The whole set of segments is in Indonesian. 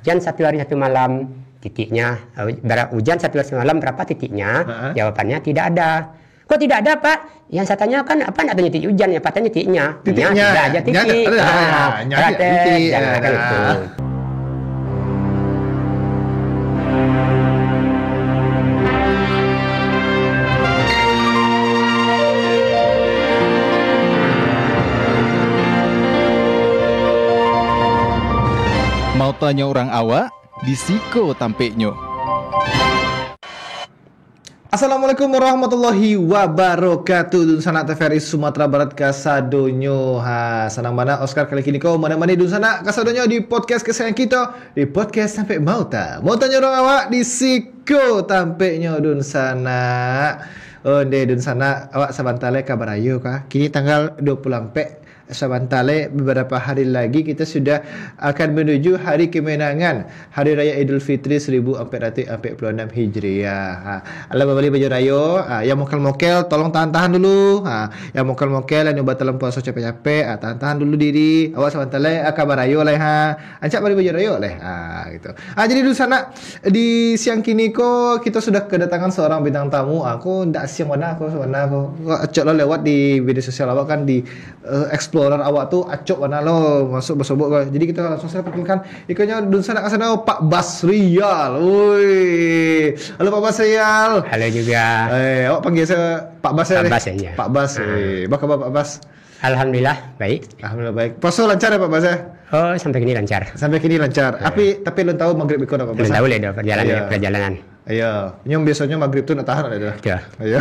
hujan 1 hari 1 malam, titiknya. Hujan 1 hari 1 malam, berapa titiknya? Jawabannya tidak ada. Kok tidak ada, Pak? Yang saya tanya kan, apa nak tanya titik hujan? Ya, Pak tanya titiknya. Titiknya. Tidak ada titik. Jangan itu. Mau tanya orang awak, disiko tampeknyo. Assalamualaikum warahmatullahi wabarakatuh. Dun sana TVRI Sumatera Barat kasadonyo. Senang mana Oscar kali kini kau mana-mana dun sana kasadonyo di podcast kesayangan kita, di podcast sampai mau tanya orang awak disiko tampeknyo dun sana. Dun sana awak sabantale kabar ayo kah? Kini tanggal 20 Sabantale, beberapa hari lagi kita sudah akan menuju hari kemenangan, Hari Raya Idul Fitri 1446 Hijriah. Allah membeli baju rayo. Yang mokel-mokel tolong tahan-tahan dulu. Yang mokel-mokel yang nyoba dalam puasa capek-capek, tahan-tahan dulu diri. Awak Sabantale kabar rayo lah. Ancak beli baju rayo lah. Gitu. Jadi dulu sana di siang kini kok kita sudah kedatangan seorang bintang tamu. Aku ndak siang mana aku acok lo lewat di media sosial awak kan di Explorer awak tuh acok mana lo masuk bersobok kau. Jadi kita langsung saya perkenalkan ikannya dun sana kasana Pak Basrial. Woi. Halo Pak Basrial. Halo juga. Awak panggil saya Pak Bas ya. Pak Bas. Apa kabar Pak Bas? Alhamdulillah baik. Alhamdulillah baik. Puasa lancar ya Pak Bas ya? Oh, sampai kini lancar. Tapi lo tahu maghrib ikut apa Bas? Belum tahu lah perjalanan. Iya, nyom biasanya maghrib tuh nak tahan ada. Iya.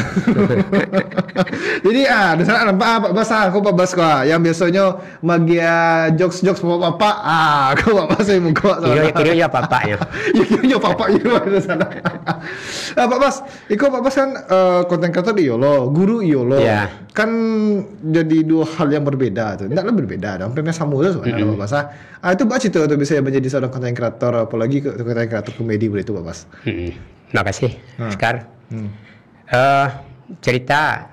Jadi di sana nampak Pak Bas aku Pak Bas kau yang biasanya magia jokes bapak. Aku Pak Bas yang muka sana. Kira ya bapaknya. Kira bapak di sana. Pak Bas, Pak Bas kan konten kreator di Yolo, guru Yolo. Yeah. Kan jadi dua hal yang berbeda tuh. Enggak berbeda, hampir sama aja sebenarnya Pak Bas. Itu baca itu tuh bisa menjadi seorang konten kreator, apalagi konten kreator komedi begitu Pak Bas. Makasih, Oscar. Cerita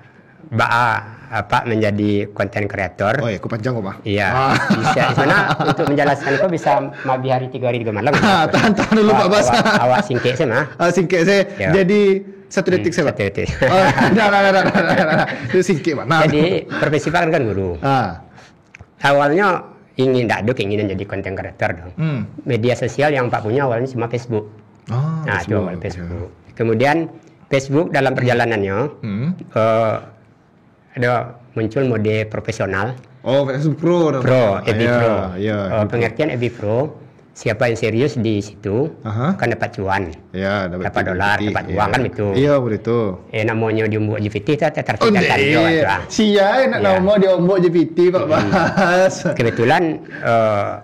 apa menjadi konten kreator. Oh ya, aku panjang kok, Pak. Iya. Bisa. Sebenarnya untuk menjelaskan kok bisa mabi hari 3 hari 3 malam. Tahan dulu Pak Bas. Awak singkek saya mah. Singkek saya. Jadi 1 detik saya, Pak. 1 detik. Nah. Itu singkek, Pak. Jadi profesi Pak kan guru. Awalnya ada keinginan jadi konten kreator dong. Media sosial yang Pak punya awalnya cuma Facebook. Itu awal Facebook. Kemudian Facebook dalam perjalanannya ada muncul mode profesional. Facebook Pro. FB Pro. Pengertian FB Pro, siapa yang serius di situ akan dapat cuan. Ya, dapat dolar, dapat uang kan itu. Iya, begitu. Namanya di Ombok GPT terfikirkan juga. Nak nama di Ombok GPT Pak Bas. Kebetulan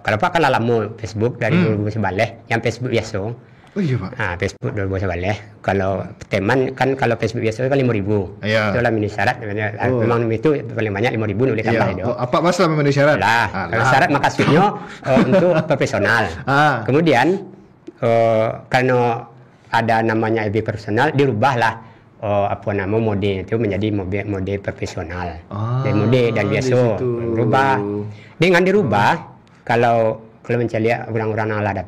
kalau Pak kan lama Facebook dari 2011, yang Facebook biasa. Oh iya Pak. Facebook 2011. Kalau teman kan kalau Facebook biasa kan 5.000. Iya. Itulah memenuhi syarat. Memang itu paling banyak 5.000 nulis tambah itu. Apa Mas lah memenuhi syarat? Kalau syarat maksudnya untuk profesional. Kemudian karena ada namanya FB personal dirubahlah mode itu menjadi mode profesional. Mode dan biasa berubah. Dengan dirubah kalau mencari orang-orang yang ada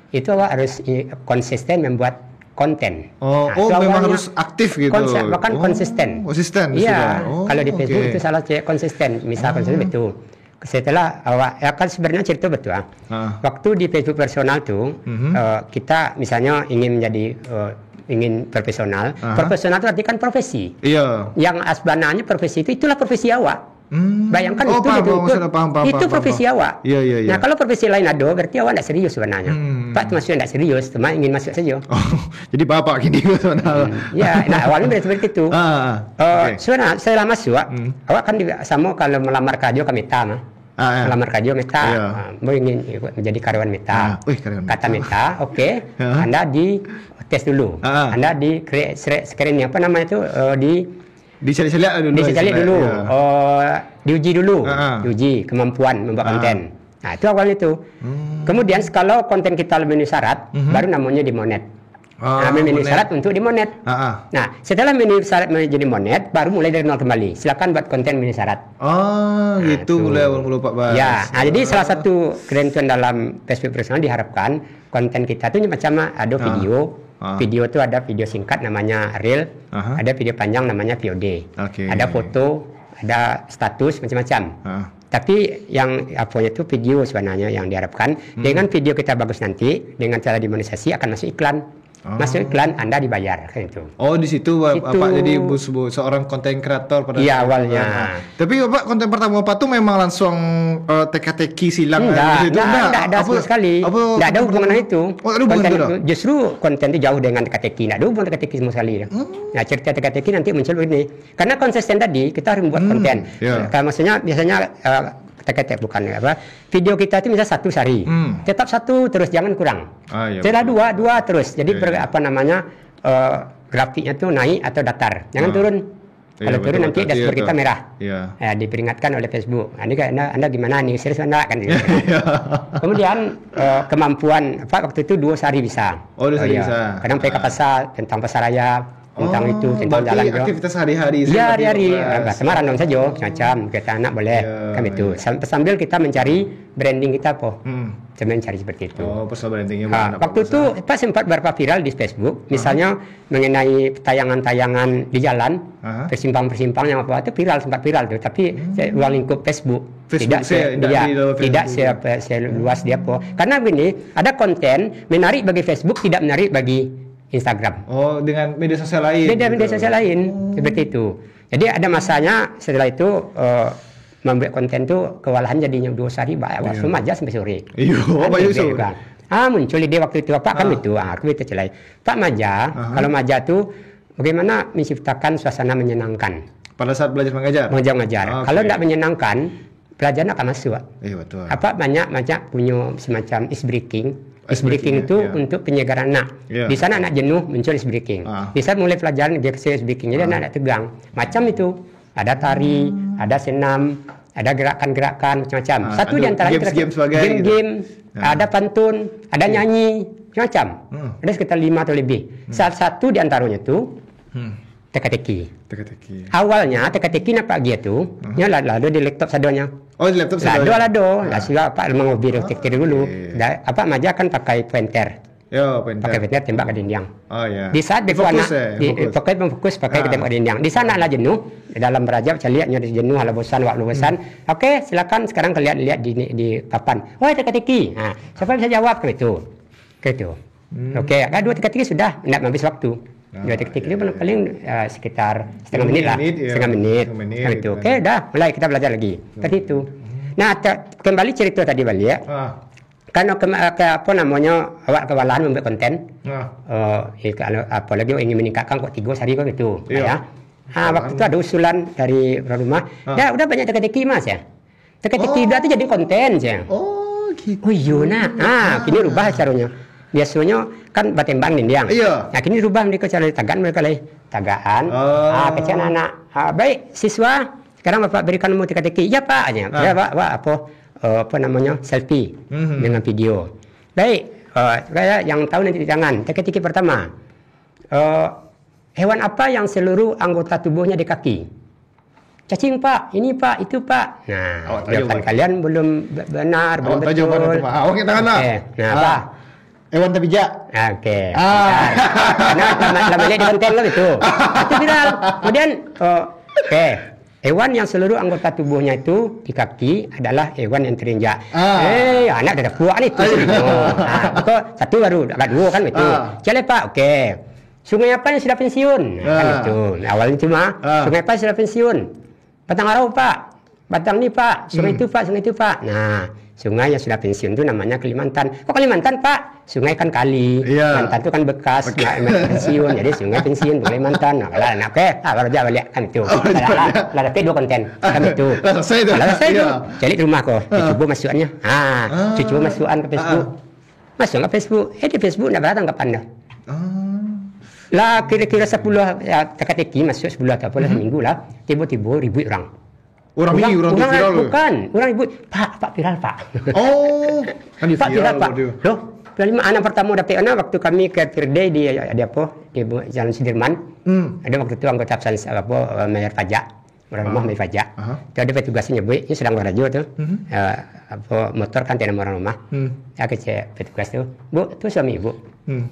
itu harus konsisten membuat konten. Memang harus aktif gitu. Bahkan konsisten. Konsisten. Iya. Kalau di Facebook itu salah konsisten. Misal konsisten betul. Setelah kan sebenarnya cerita betul. Waktu di Facebook personal tuh kita misalnya ingin profesional. Profesional itu artinya kan profesi. Iya. Yang asbananya profesi itulah profesi awak. Bayangkan itu profesi awak. Iya. Nah kalau profesi lain ada, berarti awak tidak serius sebenarnya. Pak maksudnya tidak serius, cuma ingin masuk saja. Jadi bapak gini sebenarnya. Awalnya seperti itu. Sebenarnya saya lama masuk, awak kan sama kalau melamar kerja ke Meta mah. Melamar kerja Meta, mau ingin menjadi karyawan Meta. Kata Meta, oke, Anda di tes dulu. Anda di screening apa namanya itu dicari-cari dulu. Diuji dulu. Diuji kemampuan membuat konten. Itu awalnya itu. Kemudian kalau konten kita lebih syarat, baru namanya dimonet. memenuhi syarat untuk dimonet. Nah, setelah memenuhi syarat menjadi monet, baru mulai dari nol kembali. Silakan buat konten memenuhi syarat. Gitu mulai Pak Bas. Ya, jadi salah satu kerentuan dalam Facebook personal diharapkan konten kita tuh macam ada video. Video itu ada video singkat namanya reel, ada video panjang namanya VOD. Ada foto, ada status macam-macam. Tapi yang apanya itu video sebenarnya yang diharapkan. Dengan video kita bagus nanti, dengan cara dimonetisasi akan masuk iklan. Masuk iklan Anda dibayar kan itu. Di situ Bapak jadi seorang konten kreator pada iya awalnya. Tapi Bapak konten pertama Bapak tuh memang langsung teka-teki silang enggak ada sama sekali. Enggak ada hubungan itu. Ada hubungan itu. Justru konten itu jauh dengan teka-teki. Enggak ada hubungan teka-teki sama sekali. Nah, cerita teka-teki nanti muncul ini. Karena konsisten tadi kita harus membuat konten. Maksudnya biasanya teka-teki bukan video kita itu misalnya 1 sehari, tetap 1 terus, jangan kurang. Setelah 2 terus, jadi grafiknya tuh naik atau datar, jangan turun. Kalau turun nanti dashboard kita merah. Diperingatkan oleh Facebook. Ini anda gimana nih, serius enggak kan? Kemudian kemampuan waktu itu 2 sehari bisa. 2 sehari bisa. Kadang PK pasar tentang pasaraya. Tentang itu, tentang jalan juga. Aktivitas hari-hari. Iya, hari-hari. Sama random saja, macam kita anak boleh, kan itu. Sambil kita mencari branding kita apa. Kita mencari seperti itu. Personal brandingnya. Waktu itu Pak sempat beberapa viral di Facebook, misalnya mengenai tayangan-tayangan di jalan, persimpang-persimpang yang apa itu sempat viral tuh. Tapi ruang lingkup Facebook tidak seluas dia apa. Karena begini, ada konten menarik bagi Facebook, tidak menarik bagi Instagram. Dengan media sosial lain. Media sosial lain seperti itu. Jadi ada masanya setelah itu membuat konten itu kewalahan jadinya 2 hari waktu aja sampai sore. Muncul ide waktu itu Pak kan itu. Aku itu celai. Pak Maja, kalau Maja tuh bagaimana menciptakan suasana menyenangkan pada saat belajar mengajar. Kalau tidak menyenangkan, pelajaran akan masuk. Betul. Banyak punya semacam ice breaking. Ice breaking itu untuk penyegaran anak. Di sana anak jenuh, muncul ice breaking. Di saat mulai pelajaran dia ke ice breaking, jadi anak tegang. Macam itu. Ada tari, ada senam, ada gerakan-gerakan macam-macam. Satu di antara game-game, ada pantun, ada nyanyi, macam-macam. Ada sekitar 5 atau lebih. Salah satu di antaranya itu teka-teki. Awalnya teka-teki nampak dia tu, lalu di laptop sadonya. Di laptop sadonya. Lado. Sudah Pak mengobil teka-teki dulu. Maja kan pakai pointer. Pakai pointer tembak ke dinding. Di saat pakai memfokus pakai tembak ke dinding. Di sana lah jenuh. Dalam belajar saya lihatnya jenuh, ala bosan, Oke, silakan sekarang kalian lihat di papan. Teka-teki. Siapa bisa jawab ke itu? Oke, 2 teka-teki sudah, tidak habis waktu. 2 teka-teki itu paling sekitar setengah menit lah. Setengah menit. Itu. Oke, dah mulai kita belajar lagi. Seperti itu. Nah, kembali cerita tadi balik. Karena awak kewalahan membuat konten. Apalagi ingin meningkatkan kok 3 hari kok gitu. Waktu itu ada usulan dari rumah. Udah banyak teka-teki Mas ya. Teka-teki udah tuh jadi konten ya. Gitu. Kini rubah caranya. Biasanya kan batembang dinding. Nah, kini rubah mereka cara tagaan mereka lagi. Tagaan. Kecil anak. Baik, siswa. Sekarang Bapak berikan ilmu teka-teki. Ya Pak aja. Ya Pak, selfie dengan video. Baik, kayak yang tahu nanti di tangan. Teka-teki pertama. Hewan apa yang seluruh anggota tubuhnya di kaki? Cacing Pak, ini Pak, itu Pak. Nah, jawaban kalian belum benar, belum betul. Oke, tangan lah. Nah, apa? Hewan terpijak. Oke. Karena namanya di konten kan itu. Itu viral. Kemudian, hewan yang seluruh anggota tubuhnya itu di kaki adalah hewan yang terinjak. Anak dah puak nih. Satu baru, ada 2 kan itu. Cale Pak, oke. Sungai apa yang sudah pensiun? Kan itu. Awalnya cuma sungai apa yang sudah pensiun? Batang Arau Pak. Batang ni Pak. Sungai itu Pak, sungai itu Pak. Nah, sungai yang sudah pensiun itu namanya Kalimantan. Kok Kalimantan Pak? Sungai kan kali. Kalimantan itu kan bekas pensiun. Jadi sungai pensiun Kalimantan. Baru aja balik kan itu. Lah dapat 2 konten kan itu. Selesai itu. Jadi rumah kok. Dicoba masukannya. Dicoba masukan ke Facebook. Masuk ke Facebook. Di Facebook enggak berapa tanggapan dah. Lah kira-kira 10 teka-teki masuk 10 atau apa seminggu lah. Tiba-tiba ribu orang. Orang bukan, orang ibu. Pak viral Pak. Kan Pak viral Pak. Loh, anak pertama dapat waktu kami ke Firday di Jalan Sudirman. Ada waktu itu anggota bayar pajak, orang rumah bayar pajak. Itu ada petugasnya nyebut, ini sedang radio tuh. Motor kan tidak orang rumah. Aku cek petugas tuh, Bu, itu suami ibu.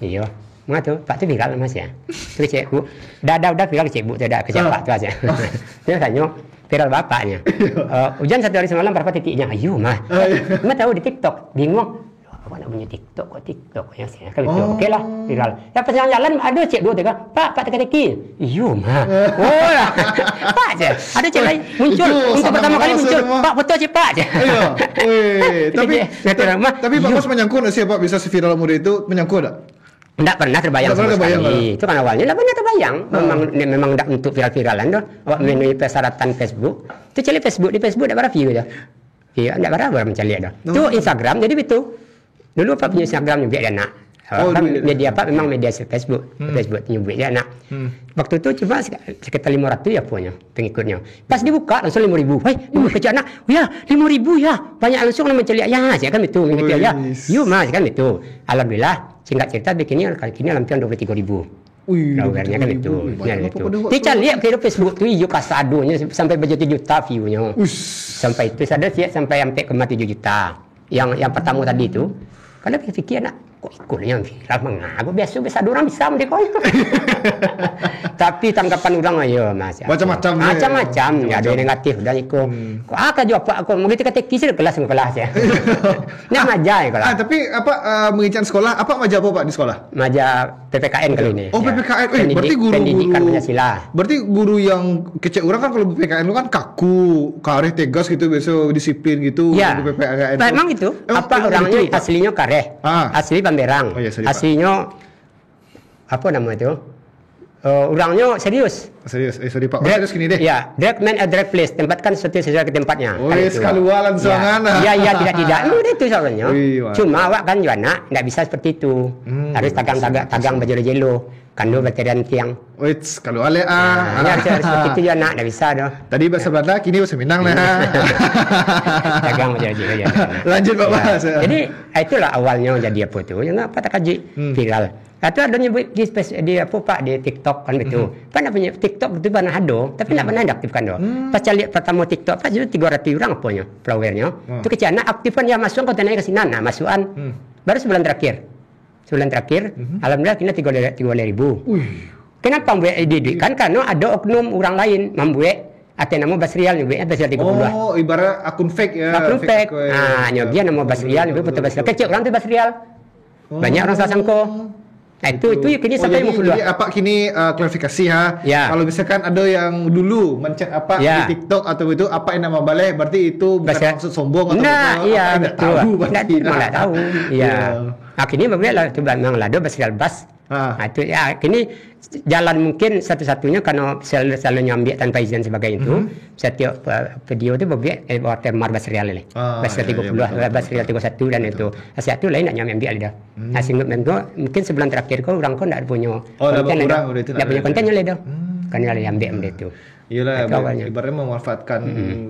Iya. Mana tuh, Pak tuh viral Mas ya. Terus cek Bu, udah viral cek Bu, tidak kecek Pak tuh aja. Dia tanya viral bapaknya. Hujan 1 hari semalam berapa titiknya? Ayo mah. Mah tahu di TikTok, bingung. Awak nak punya TikTok ya saya kan betul. Okey lah viral. Ya pas jalan ada cek 2 3. Pak teka-teki. Iyo mah. Oh lah. Pak je. Ada cek lain muncul untuk pertama kali muncul. Pak foto cek Pak je. Iya. Tapi Pak Bos menyangkut enggak sih Pak bisa viral muda itu menyangkut enggak? Tidak pernah terbayang sama sekali. Itu kan awalnya tidak pernah terbayang. Memang tidak untuk viral-viralan tuh. Awak memenuhi persyaratan Facebook. Itu cari Facebook, di Facebook tidak berapa view dah. Iya, tidak berapa mencari dah. Itu Instagram jadi betul. Dulu Pak punya Instagram juga dia nak. Media Pak memang media Facebook. Facebook nyebut dia nak. Waktu itu cuma sekitar 500 ya punya pengikutnya. Pas dibuka langsung 5.000. Hei, ibu kerja anak. Ya, 5.000 ya. Banyak langsung nak mencari ya, saya kan betul mengikuti ya. Yo mas kan betul. Alhamdulillah. Singkat cerita bikinnya kali ini hampir 23.000. Followernya kan itu. Kita lihat ke Facebook tu iyo kasadonya sampai berjuta juta view-nya. Sampai itu sadar siap sampai 7 juta. Yang pertama tadi itu. Karena fikir nak kok ikutnya viral mengaku biasa orang bisa mendekor. Tapi tanggapan orang ayo mas. Macam-macam. Ada yang negatif dan ikut. Kok akan jawab aku begitu kata kisah kelas ya. Ini maja ya kalau. Tapi apa mengincar sekolah apa maja apa Pak di sekolah? Maja PPKN kali ini. Oh PPKN. Berarti guru pendidikan Pancasila. Berarti guru yang kecek orang kan kalau PPKN itu kan kaku, kareh tegas gitu biasa disiplin gitu. Ya. PPKN. Memang itu. Apa orangnya aslinya kareh. Asli Pamberang. Aslinya apa nama itu? Orangnya serius. Sorry Pak. Serius gini deh. Ya, direct man at direct place. Tempatkan sesuai ke tempatnya. Kalualan soalnya. Ya, tidak. Itu soalnya. Cuma awak kan juga nak, tidak bisa seperti itu. Harus tagang baju jelo. Kando bateran tiang. Kalau ale harus seperti itu juga nak, tidak bisa doh. Tadi bahasa Belanda, kini bahasa Minang lah. Tagang baju jelo ya. Lanjut Pak Mas. Jadi itulah awalnya jadi apa tu? Yang apa tak kaji viral. Atau ada nyebut di apa Pak di TikTok kan begitu. Pak nak punya TikTok itu pernah ada, tapi nak pernah aktifkan doh. Pas lihat pertama TikTok Pak jadi 300 orang apanya followernya. Itu kecana aktifkan dia masuk kontennya ke sini nah masukan. Baru sebulan terakhir, alhamdulillah kena 3.000. Kenapa membuat edit? Kan karena ada oknum orang lain membuat atas nama Basrial nyebutnya Basrial 30. Oh, ibarat akun fake ya. Akun fake. Nyobia nama Basrial nyebut foto Basrial. Kecil orang tu Basrial. Banyak orang salah sangka. Nah itu kini sampai 50. Jadi apa kini klarifikasi ya. Kalau misalkan ada yang dulu mencet apa di TikTok atau itu apa yang nama balai berarti itu bukan maksud sombong atau iya betul. Tidak tahu. Iya. Akhirnya berbeda coba memang ada Basrial Bas. Itu ya kini jalan mungkin satu-satunya karena selalu nyambi tanpa izin sebagai itu. Setiap video itu berbuat watermark Basrial ini. Basrial 30, Basrial 31 dan itu. Satu lain nak nyambi dah. Sehingga mungkin sebulan terakhir kau orang kau tidak punya konten tidak punya kontennya dah. Karena yang ambil itu. Iyalah ibaratnya memanfaatkan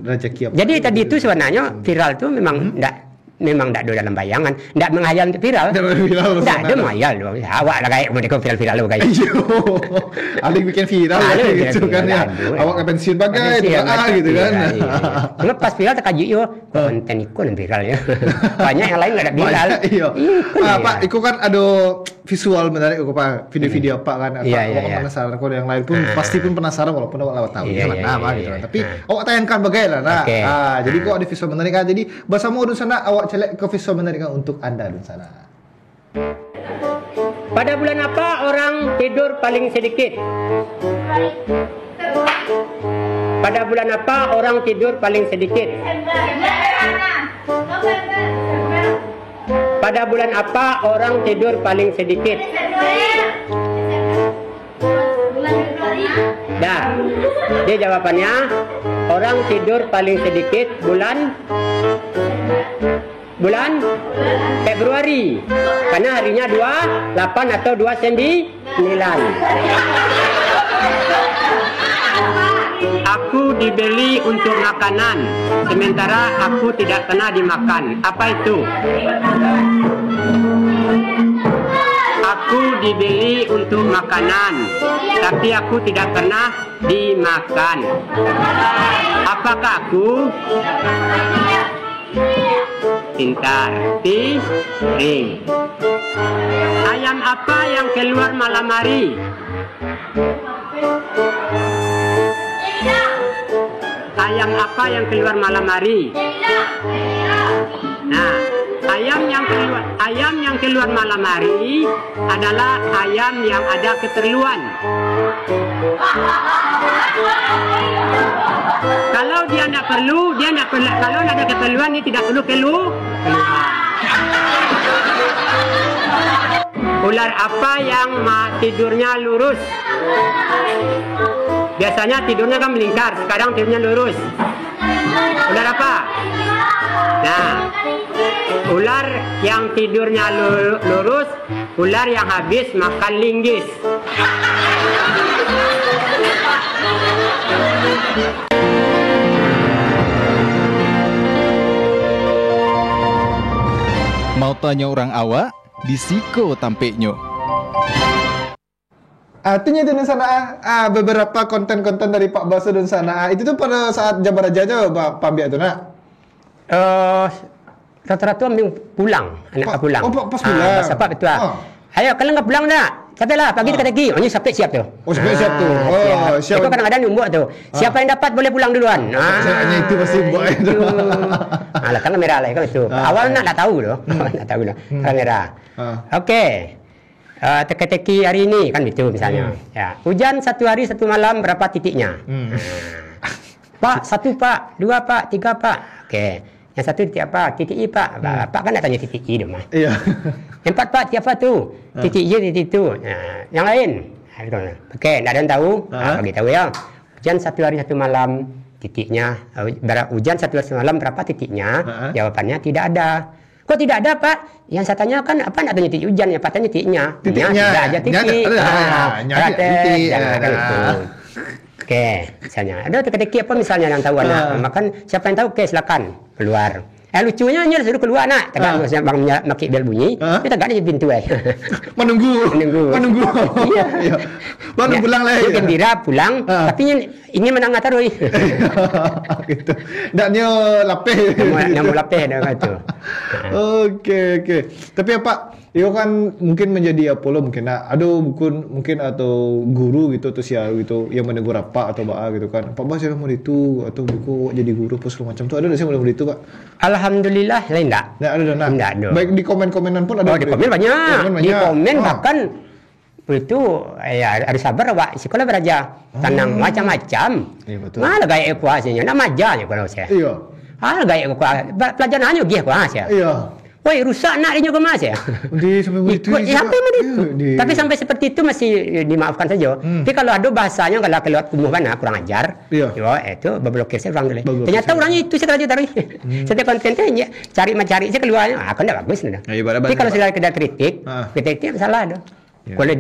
rezeki. Jadi tadi itu sebenarnya viral itu memang memang tidak ada dalam bayangan, tidak menghayal untuk viral. Tidak ada menghayal doang. Awak lah kayak mereka viral lo kayak. Aling bikin viral gitu kan ya. Awak ke pensiun bagai gitu kan. Cuma pas viral terkaji yo konten ikut viral ya. Banyak yang lain nggak ada viral. Pak, itu kan ada visual menarik Pak, video-video Pak kan. Awak penasaran kalau yang lain pun pasti pun penasaran walaupun awak tahu apa gitu. Tapi awak tayangkan bagai lah. Jadi kok ada visual menarik kan. Jadi bersama di sana awak celek ke visual menarik untuk Anda di sana. Pada bulan apa orang tidur paling sedikit? Pada bulan apa orang tidur paling sedikit? Pada bulan apa orang tidur paling sedikit? Dah. Dia jawabannya orang tidur paling sedikit bulan Februari. Karena harinya 28 atau 29. Aku dibeli untuk makanan, sementara aku tidak pernah dimakan. Apa itu? dibeli untuk makanan, tapi aku tidak pernah dimakan. Apakah aku? Pintar. Piring. Ayam apa yang keluar malam hari? Ayam apa yang keluar malam hari? Nah, ayam yang keluar malam hari adalah ayam yang ada keperluan. Kalau dia tidak perlu, kalau ada keperluan, dia tidak perlu keluar. Ular apa yang tidurnya lurus? Biasanya tidurnya kan melingkar, sekarang tidurnya lurus. Ular apa? Nah, ular yang tidurnya lurus, ular yang habis makan linggis. Mau tanya orang awak, disiko tampeknya. Artinya itu sana beberapa konten-konten dari Pak Baso dan sana itu tuh pada saat Jabar Raja aja Pak Pambiak tuh nak. Rata-rata ambil pulang, anak pulang. Oh, pas pulang. Siapa betul? Ayo, kalau nggak pulang tak? Katalah pagi dekat lagi. Oh, ini siap tu. Oh, siap tu. Oh, siap. Itu kadang-kadang numbuk tu. Siapa yang dapat boleh pulang duluan. Hanya itu pasti buat itu. Alah, kan merah lah kalau itu. Awal nak tahu tu. Nak tahu tu. Kan merah. Okey. Teka-teki hari ini kan itu misalnya. Ya. Hujan 1 hari 1 malam berapa titiknya? Pak, 1 Pak, 2 Pak, 3 Pak. Okey. Yang 1 titik apa? Titik I Pak. Pak kan nak tanya titik I tu mah. Iya. Yang 4 Pak, titik apa tu? Titik I, titik tu. Yang lain. Okey, tak ada yang tahu. Bagi tahu ya. Hujan 1 hari 1 malam titiknya. Hujan 1 hari 1 malam berapa titiknya? Jawapannya tidak ada. Kok tidak ada Pak? Yang saya tanya kan apa nak tanya titik hujan? Ya Pak tanya titiknya. Titiknya. Tidak aja titik. Titik. Oke, misalnya ada teka-teki apa misalnya yang tahu anak. Makan siapa yang tahu? Oke, silakan keluar. Lucunya dia suruh keluar nak. Tegak bang maki bel bunyi. Dia tegak di pintu Menunggu. Iya. Baru pulang lah. Dia gembira pulang, tapi ingin menang terus. Gitu. Ndak nyo lapeh. Namo lapeh dah kata. Oke. Tapi ya Pak, itu kan mungkin menjadi Apollo mungkin ada mungkin atau guru gitu atau siapa gitu yang menegur apa atau apa gitu kan. Pak Bas mau itu atau buku jadi guru apa segala macam tu ada sih mau itu Pak. Alhamdulillah lain tak? Nggak ada. Baik di komen-komenan pun ada. Oh, di komen banyak. Di komen bahkan itu ya harus sabar Pak. Sekolah beraja tanang macam-macam. Iya betul. Malah gaya kuasanya nak majanya kalau saya. Iya. Gaya kuasa pelajaran hanya gih kuasa. Iya. Woi, rusak nak dia juga mas ya. Di sampai begitu. Tapi sampai seperti itu masih dimaafkan saja. Tapi kalau ada bahasanya kalau keluar kumuh kan kurang ajar. Iya. Itu berblokir saya orang dulu. Ternyata orangnya itu saya taruh. Setiap kontennya cari saya keluarnya. Kan tidak bagus sudah. Tapi kalau sudah kita kritik salah ada. Kalau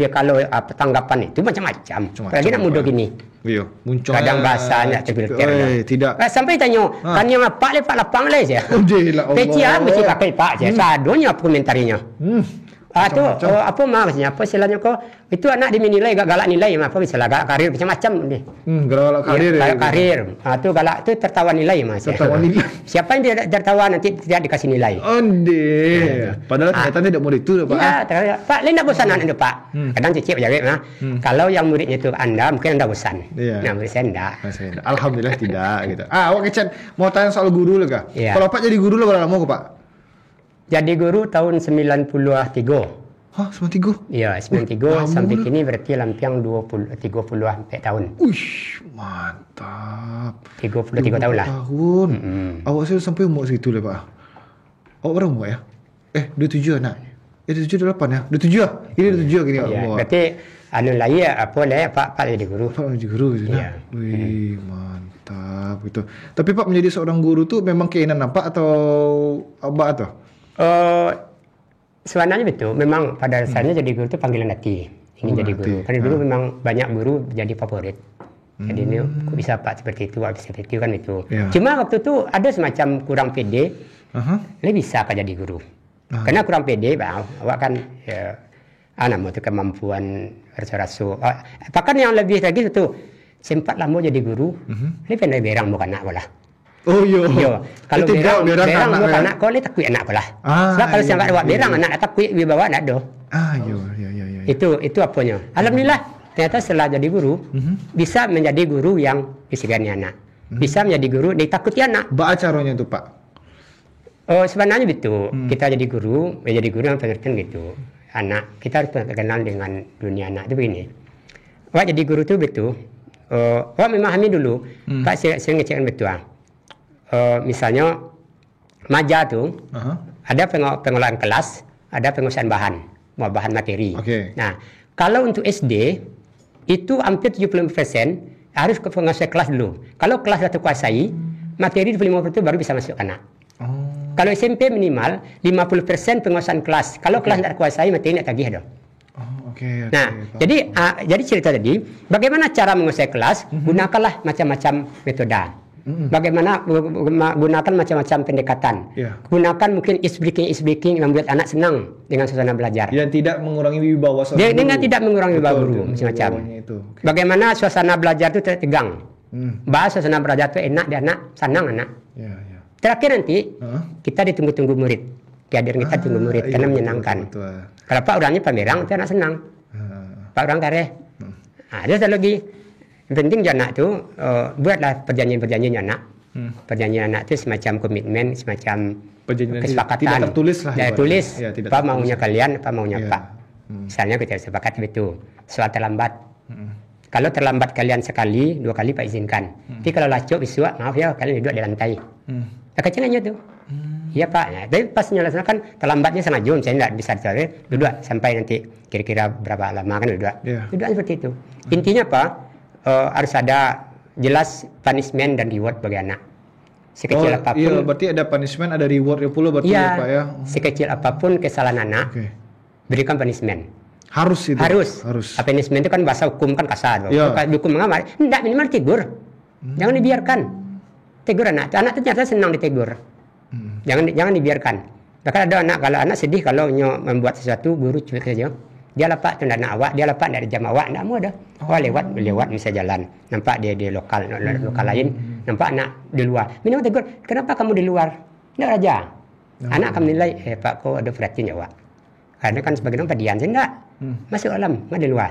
tanggapan itu macam-macam. Lagi nak mudah gini. Iya, muncul kadang bahasanya terpilih. Tidak. Sampai tanya, kan yang apa lepak lapang le saya. Pecia mesti pakai pak saya. Sadonya komentarinya. Itu apa maksudnya? Apa istilahnya kok? Itu anak dinilai galak nilai apa misalnya galak karir macam-macam ni. Galak karir. Galak karir. Itu galak itu tertawa nilai mas. Tertawa nilai. Siapa yang tidak tertawa nanti tidak dikasih nilai. Padahal ternyata tidak mau itu Pak. Ya, Pak, lain tak bosan anak Pak. Kadang cicip jawab nah. Kalau yang muridnya itu Anda mungkin Anda bosan. Nah, murid saya enggak. Alhamdulillah tidak gitu. Awak kecen mau tanya soal guru lah kah? Kalau Pak jadi guru lah berapa lama kok Pak? Jadi guru tahun 93. Hah, 93? Iya, 93 sampai kini berarti lampiang 30 tahun. Mantap. 33 tahun lah. Awak saya sampai umur segitu lah Pak. Awak berapa umur ya? 27 anak. 27 28 ya? 27 ya? Ini 27 gini umur. Berarti Pak jadi guru. Pak jadi guru gitu. Iya. Wih, mantap gitu. Tapi Pak menjadi seorang guru tuh memang keinginan apa atau apa atau? Sebenarnya betul, memang pada dasarnya jadi guru itu panggilan hati, ingin jadi guru. Karena dulu memang banyak guru jadi favorit. Jadi ini kok bisa Pak seperti itu, seperti itu kan itu. Cuma waktu itu ada semacam kurang pede, lebih bisa Pak jadi guru. Karena kurang pede, awak kan Nama itu kemampuan rasu-rasu. Bahkan yang lebih lagi itu sempat lama jadi guru. Ini pandai berang bukan anak bola. Oh iya. Kalau berang bukan anak kau ni takut anak bola. Sebab kalau siang ada berang anak takut dibawa nak do. Iya. Itu apanya. Alhamdulillah ternyata setelah jadi guru bisa menjadi guru yang disegani anak. Bisa menjadi guru ditakuti anak. Apa caranya itu Pak? Sebenarnya gitu. Kita jadi guru yang pengertian gitu. Anak kita harus kenal dengan dunia anak itu begini. Wak jadi guru itu betul. Wak memahami dulu. Pak saya ngecekkan betul. Misalnya maja tu ada pengolahan kelas, ada pengusahaan bahan materi. Nah, kalau untuk SD itu hampir 70% harus ke penguasai kelas dulu. Kalau kelas sudah terkuasai, materi 25% itu baru bisa masuk anak. Kalau SMP minimal 50% penguasaan kelas. Kalau kelas tidak terkuasai, materi tidak tagih dong. Jadi cerita tadi, bagaimana cara menguasai kelas? Gunakanlah macam-macam metode. Bagaimana gunakan macam-macam pendekatan. Gunakan mungkin ice breaking yang membuat anak senang dengan suasana belajar. Dan tidak mengurangi wibawa seorang guru. Dengan tidak mengurangi wibawa guru macam-macam. Bagaimana suasana belajar itu tegang. Bahas suasana belajar itu enak dan anak senang anak. Terakhir nanti kita ditunggu-tunggu murid. Kehadiran kita tunggu murid karena menyenangkan. Kalau Pak orangnya pamerang itu anak senang. Pak orang kareh. Ada satu lagi. Yang penting anak tu buatlah perjanjian anak. Perjanjian anak tu semacam komitmen, semacam kesepakatan. Tidak tertulis lah. Tidak tulis. Apa maunya kalian, apa maunya Pak. Misalnya kita sepakat betul. Soal terlambat. Kalau terlambat kalian sekali, 2 kali Pak izinkan. Tapi kalau lacok besok, maaf ya kalian duduk di lantai. Kecilnya tu. Iya Pak. Nah, tapi pas menyelesaikan terlambatnya setengah jam, saya tidak bisa cari. Duduk sampai nanti kira-kira berapa lama kan duduk. Duduk seperti itu. Intinya Pak. Harus ada jelas punishment dan reward bagi anak. Sekecil apapun. Iya, berarti ada punishment, ada reward pula berarti ya Pak ya. Sekecil apapun kesalahan anak, berikan punishment. Harus. Punishment itu kan bahasa hukum kan kasar. Hukum mengamar, tidak minimal tegur. Jangan dibiarkan. Tegur anak. Anak itu ternyata senang ditegur. Jangan dibiarkan. Bahkan ada anak kalau anak sedih kalau membuat sesuatu guru cuek saja. Dia lapak tu nak awak, dia lapak dari jam awak, tak mau dah. Lewat bisa jalan. Nampak dia di lokal lain, nampak anak di luar. Minum tegur, kenapa kamu di luar? Tidak raja. Anak akan menilai, Pak kau ada perhatian ya Wak. Karena kan sebagai orang padian, saya tidak. Masuk alam, tidak di luar.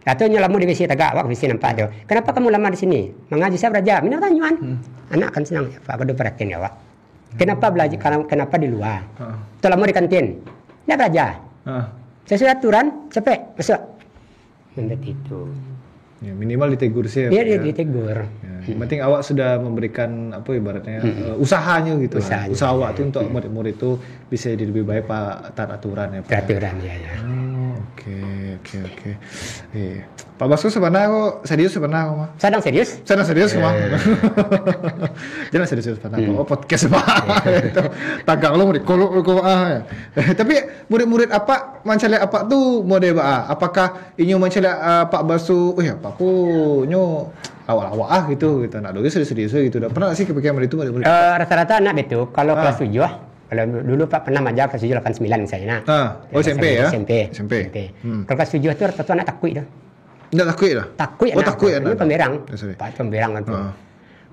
Atau lama di WC tagak, Wak WC nampak dia. Kenapa kamu lama di sini? Mengaji saya raja. Minum tanyuan. Anak akan senang, Pak kau ada perhatian ya Wak. Kenapa belajar? Kenapa di luar? Atau lama di kantin? Tidak raja. Sesuai aturan, cepet masuk. Seperti itu. Ya, minimal ditegur sih. Iya, ditegur. Yang penting awak sudah memberikan apa ibaratnya usahanya gitu. Usaha awak tuh untuk murid-murid itu bisa jadi lebih baik Pak taat aturan ya Pak. Aturan ya. Oke. Pak Basko sebenarnya kok serius sebenarnya kok mah. Sedang serius kok mah. Jangan serius sebenarnya. Podcast Pak. Tagang lo murid kolok ya. Tapi murid-murid apa mencari apa tuh mode Pak? Apakah ini mencari Pak Basko Pak aku nyo awal-awal gitu. Nak doge serius gitu. Pernah sih kepikiran itu murid? Rata-rata anak betul. Kalau kelas 7 kalau dulu Pak pernah mengajar kelas 7 89 misalnya. SMP ya? SMP. Kalau kelas 7 itu rata-rata anak takut dah. Tidak takut dah? Takut anak. Takut anak. Itu pemberang. Pak pemberang itu.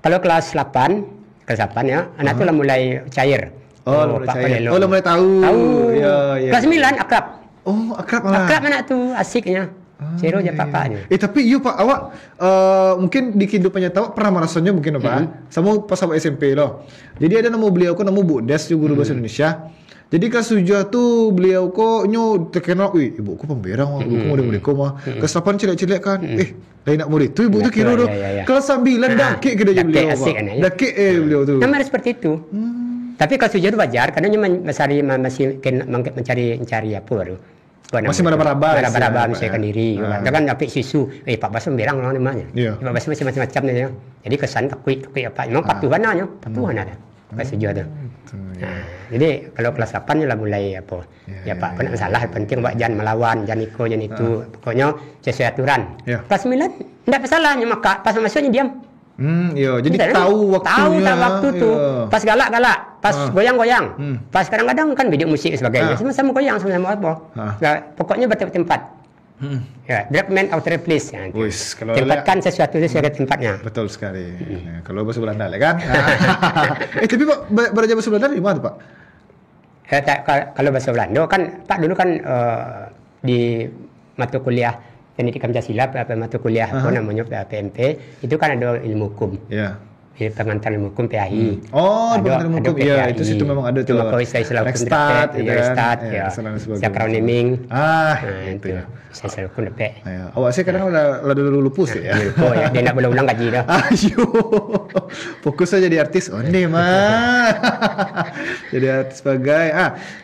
Kalau kelas 8 ya, anak itu lah mulai cair. Mulai cair. Mulai tahu. Ya. Kelas 9 akrab. Akrab malah. Akrab anak tu asiknya. Cero je papanya. Tapi you Pak awak mungkin di kehidupannya tahu pernah merasanya mungkin Pak. Sama pas awak SMP loh. Jadi ada nama beliau ko nama Bu Des guru bahasa Indonesia. Jadi kelas 7 tu beliau ko terkenal, ibuku pemberang, ibuku murid-muridku mah. Kelas 8 cilik-cilik kan. Lain nak murid tu ibu tu kira tu. Kelas 9 dakik ke dia beliau. Dakik beliau tu. Nama seperti itu. Tapi kelas 7 tu wajar karena masih mencari apa baru. Masih meraba-raba menyesuaikan diri. Kan apik susu, Pak Bas pemberang orang namanya. Pak Bas masih macam-macam dia. Jadi kesan takut apa. Memang patuhan ada. Kelas 7 tu. Jadi kalau kelas 8 lah mulai apa. Ya Pak, kena salah penting buat jangan melawan, jangan itu. Pokoknya sesuai aturan. Kelas 9 enggak masalahnya maka pas masuknya diam. Jadi tahu waktunya. Tahu waktu tu. Pas galak-galak. pas goyang-goyang. Pas kadang-kadang kan video musik sebagainya, sama-sama goyang, sama-sama apa. Pokoknya bertempat. Ya, drag man out replace ya. Tempatkan sesuatu sesuai tempatnya. Betul sekali. Nah, kalau bahasa Belanda kan. Tapi Pak belajar bahasa Belanda di mana Pak? Kalau bahasa Belanda kan Pak dulu kan di mata kuliah pendidikan Pancasila, mata kuliah apa namanya PMP itu kan ada ilmu hukum. Ya. Pengantar ilmu hukum PAI. Pengantar ilmu hukum. Iya, itu situ memang ada tuh. Cuma istilah hukum Nekstat, ya. Sakroniming. Itu ya. Istilah hukum DP. Awak sih kadang udah dulu lupus ya. Oh ya, dia nak ulang gaji dah. Ayo. Fokus aja jadi artis. Onde mah. Jadi artis sebagai.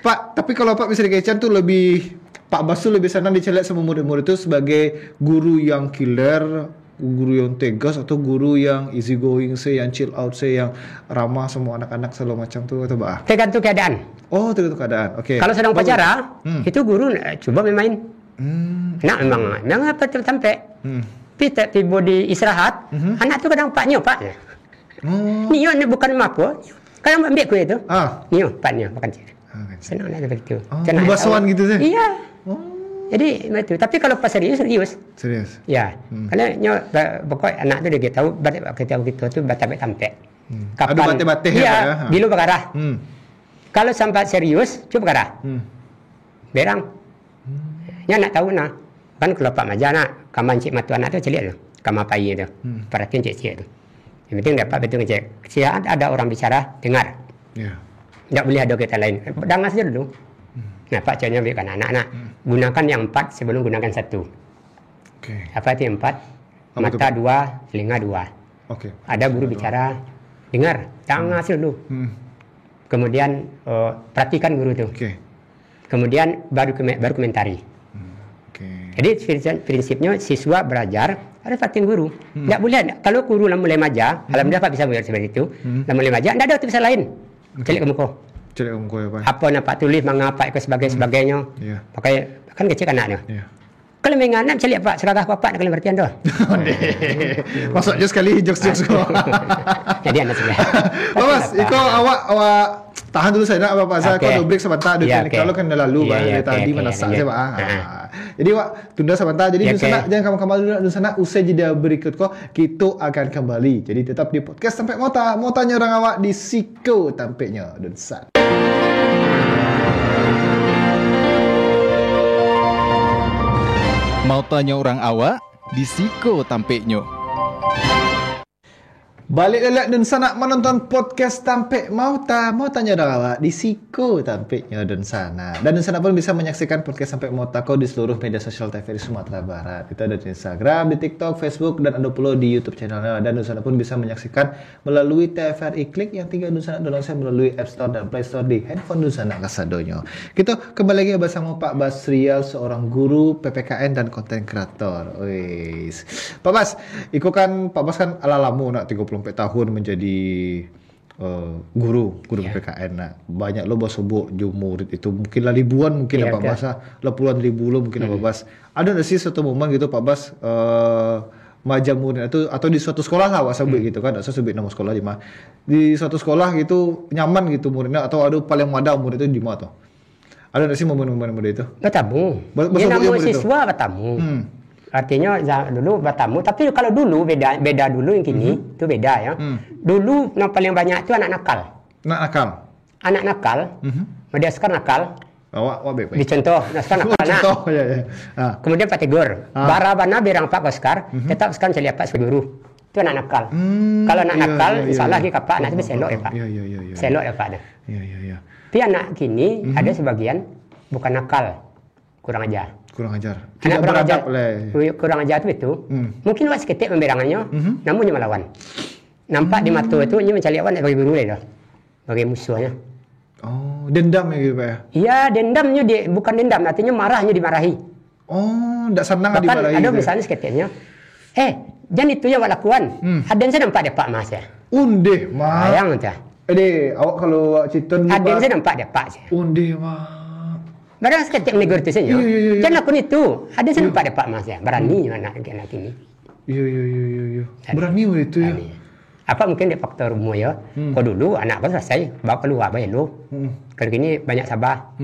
Pak, tapi kalau Pak bisa dikaitkan tuh lebih Pak Bas tuh lebih senang dicelek sama murid-murid itu sebagai guru yang killer, guru yang tegas atau guru yang easy going yang chill out yang ramah semua anak-anak selalu macam tuh atau bah? Tergantung keadaan. Tergantung keadaan. Oke. Kalau sedang upacara, itu guru coba main. Nah memang apa sampai. Tiba di istirahat, anak tuh kadang paknya pak. Nio ini bukan mapo. Kalau ambil kue itu. Nio paknya makan sini. Senang lah seperti itu. Basuhan gitu sih. Iya. Jadi itu. Tapi kalau pas serius. Ya. Kalau pokok anak tu dia tahu kita tu batai-batai. Kapan? Ada batai-batai ya. Bila bergarah. Kalau sampai serius, cuba bergarah. Berang. Ya nak tahu nak. Kan kalau Pak Maja nak, kaman cik matu anak tu celik tu. Kaman pai tu. Perhatian cik-cik tu. Yang penting dapat betul ngecek. Siapa ada orang bicara, dengar. Ya. Tak boleh ada kata lain. Dengar saja dulu. Nah, Pak caranya berikan anak-anak. Gunakan yang 4 sebelum gunakan 1. Apa itu yang 4? Mata 2, telinga 2. Ada guru bicara, dengar, dengar dulu. Kemudian perhatikan guru itu. Kemudian baru komentari. Jadi prinsipnya siswa belajar harus perhatian guru. Tak boleh. Kalau guru mulai maja, alhamdulillah Pak bisa buat seperti itu. Mulai maja, tidak ada tulisan lain. Celik ke muka. Celik ke muka ya Pak. Apa nak Pak tulis, mengapa ke sebagainya. Pakai kan kecil anaknya. Kalau menganak celik Pak, seragah Bapak nak kalian berarti anda. Masuk je sekali jokes-jokes kau. Jadi anak sudah. Mas, iko awak tahan dulu saya nak apa Pak. Saya kau break sebentar kalau kan dah lalu tadi menasak saya Pak. Jadi awak tunda sebentar. Jadi jangan kamu dulu di sana usai jeda berikut kau kita akan kembali. Jadi tetap di podcast sampai mau tanya orang awak di Siko tampaknya Dunsan. Mau tanya orang awak di Siko tampaknya. Balik lelak dan sana menonton podcast tampek mau tanya orang awak di Siko tampaknya dan sana. Dan sana pun bisa menyaksikan podcast tampek mau kau di seluruh media sosial TVRI Sumatera Barat. Itu ada di Instagram, di TikTok, Facebook dan ada pula di YouTube channelnya. Dan sana pun bisa menyaksikan melalui TVRI Klik yang tinggal di sana download melalui App Store dan Play Store di handphone di sana kasadonyo. Kita kembali lagi bersama Pak Bas Rial, seorang guru PPKN dan konten kreator. Wis. Pak Bas, Pak Bas kan ala lamu nak 34 tahun menjadi guru PPKN. Nah, banyak lo bos sebut murid itu mungkin lah ribuan mungkin Pak Bas lah puluhan ribu lo mungkin Pak Bas. Ada nggak sih satu momen gitu Pak Bas maja murid itu atau di suatu sekolah lah sebut gitu kan, saya sebut nama sekolah di suatu sekolah gitu nyaman gitu muridnya atau ada paling ada murid itu di mana tuh? Ada nggak sih momen-momen murid itu? Bertamu. Dia nama siswa bertamu. Artinya dulu bertamu, tapi kalau dulu beda dulu yang kini itu beda ya. Dulu yang paling banyak itu anak nakal. Anak nakal. Dia sekarang nakal. Awak baik. Dicontoh, sekarang nakal nak. Ya. Kemudian Pak Tegur. Barabana berang Pak Oscar, tetap sekarang saya lihat Pak Seguru. Itu anak nakal. Kalau anak nakal, salah lagi Pak, anak itu selok ya Pak. Selok ya Pak. Iya. Tapi anak kini ada sebagian bukan nakal, kurang ajar. Anak kurang ajar itu mungkin awak seketik memberangannya, namun dia melawan. Nampak di mata itu dia mencari awak bagi guru dia, bagi musuhnya. Oh, dendam ya gitu Pak ya? Iya, dendamnya dia bukan dendam, artinya marahnya dimarahi. Oh, tidak senang Bahkan dimarahi. ada misalnya seketiknya, jangan itu ya awak lakukan. Ada yang saya nampak dia Pak Mas ya. Undeh Mas. Sayang entah. Awak kalau cerita dulu ada yang saya nampak dia Pak saya. Undeh Mas. Barang seketik menegur itu saja. Jangan lakukan itu. Ada saya nampak dia Pak Mas ya. Berani anak ini. Iya. Berani itu ya. Apa mungkin dia faktor umur ya. Kalau dulu anak kan selesai bawa keluar bayar lu. Kalau gini banyak sabar.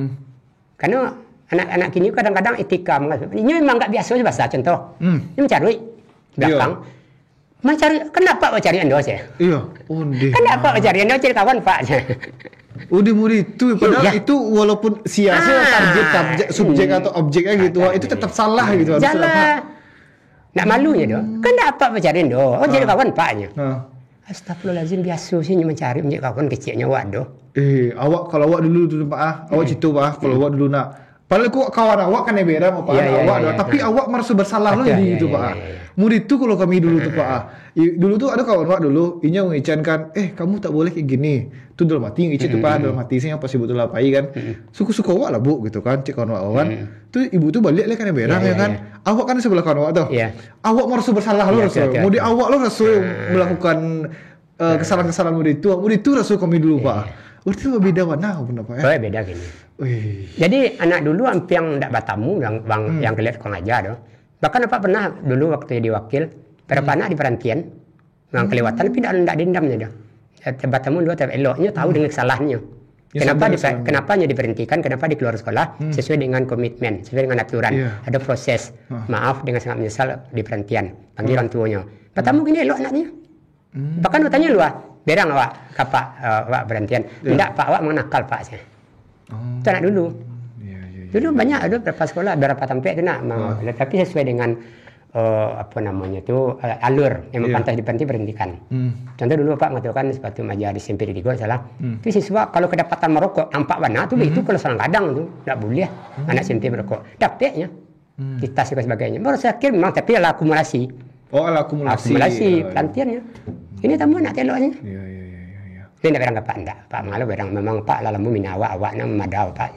Karena anak-anak kini kadang-kadang etika ini memang nggak biasa bahasa contoh. Ini mencari belakang. Mencari kenapa mau cari endo sih? Iya. Kenapa mau cari endo cari kawan Pak? Murid itu padahal itu walaupun sia-sia subjek atau objeknya gitu, itu tetap salah gitu. Salah. Nak malunya dong. Kenapa mau cari endo? Oh jadi kawan Paknya. Astagfirullahaladzim biasa sih mencari kawan kecilnya waduh. Awak kalau awak dulu Pak awak citu Pak kalau awak dulu nak. Padahal kawan awak kan beda sama awak, tapi awak merasa bersalah loh jadi gitu Pak. Murid itu kalau kami dulu tuh Pak. Dulu tuh ada kawan awak dulu, inya mengicankan, kamu tak boleh kayak gini. Itu dalam hati ngicit tuh Pak, dalam hati sih yang pasti betul apa kan. Suku-suku awak lah Bu gitu kan, cek kawan awak. Tuh ibu tuh balik lah kan beda ya kan. Awak kan sebelah kawan awak tuh. Awak merasa bersalah loh rasa. Murid awak lo rasa melakukan kesalahan-kesalahan murid itu rasa kami dulu Pak. Berarti beda warna apa Pak ya? Beda gini. Jadi anak dulu yang tidak bertamu yang kelihatan kau ngajar doh. Bahkan apa pernah dulu waktu jadi wakil, berapa anak di perhentian, yang kelewatan tapi tidak dendamnya dah. Bertamu dua tapi eloknya tahu dengan kesalahannya. Kenapa diberhentikan? Kenapa dikeluar sekolah? Sesuai dengan komitmen, sesuai dengan aturan. Ada proses. Maaf dengan sangat menyesal di perhentian. Panggil orang tuanya. Bertamu gini elok anaknya. Bahkan tanya lu berang awak kapak awak berhentian. Tidak Pak awak mengenakal Pak saya. Itu anak dulu. Dulu banyak ada berapa sekolah, berapa tempat itu nak mau. Tapi sesuai dengan alur yang pantas diberhentikan. Contoh dulu Pak mengatakan sepatu maja di SMP di Go salah. Itu siswa kalau kedapatan merokok nampak warna tu itu kalau salah kadang tu tak boleh anak SMP merokok. Dapatnya kita sebagainya. Baru saya kira memang tapi adalah akumulasi. Akumulasi pelantiannya. Ini tamu nak teloknya. Ini nak berang Pak enggak. Pak malu berang memang Pak lalamu awak nak memadau Pak.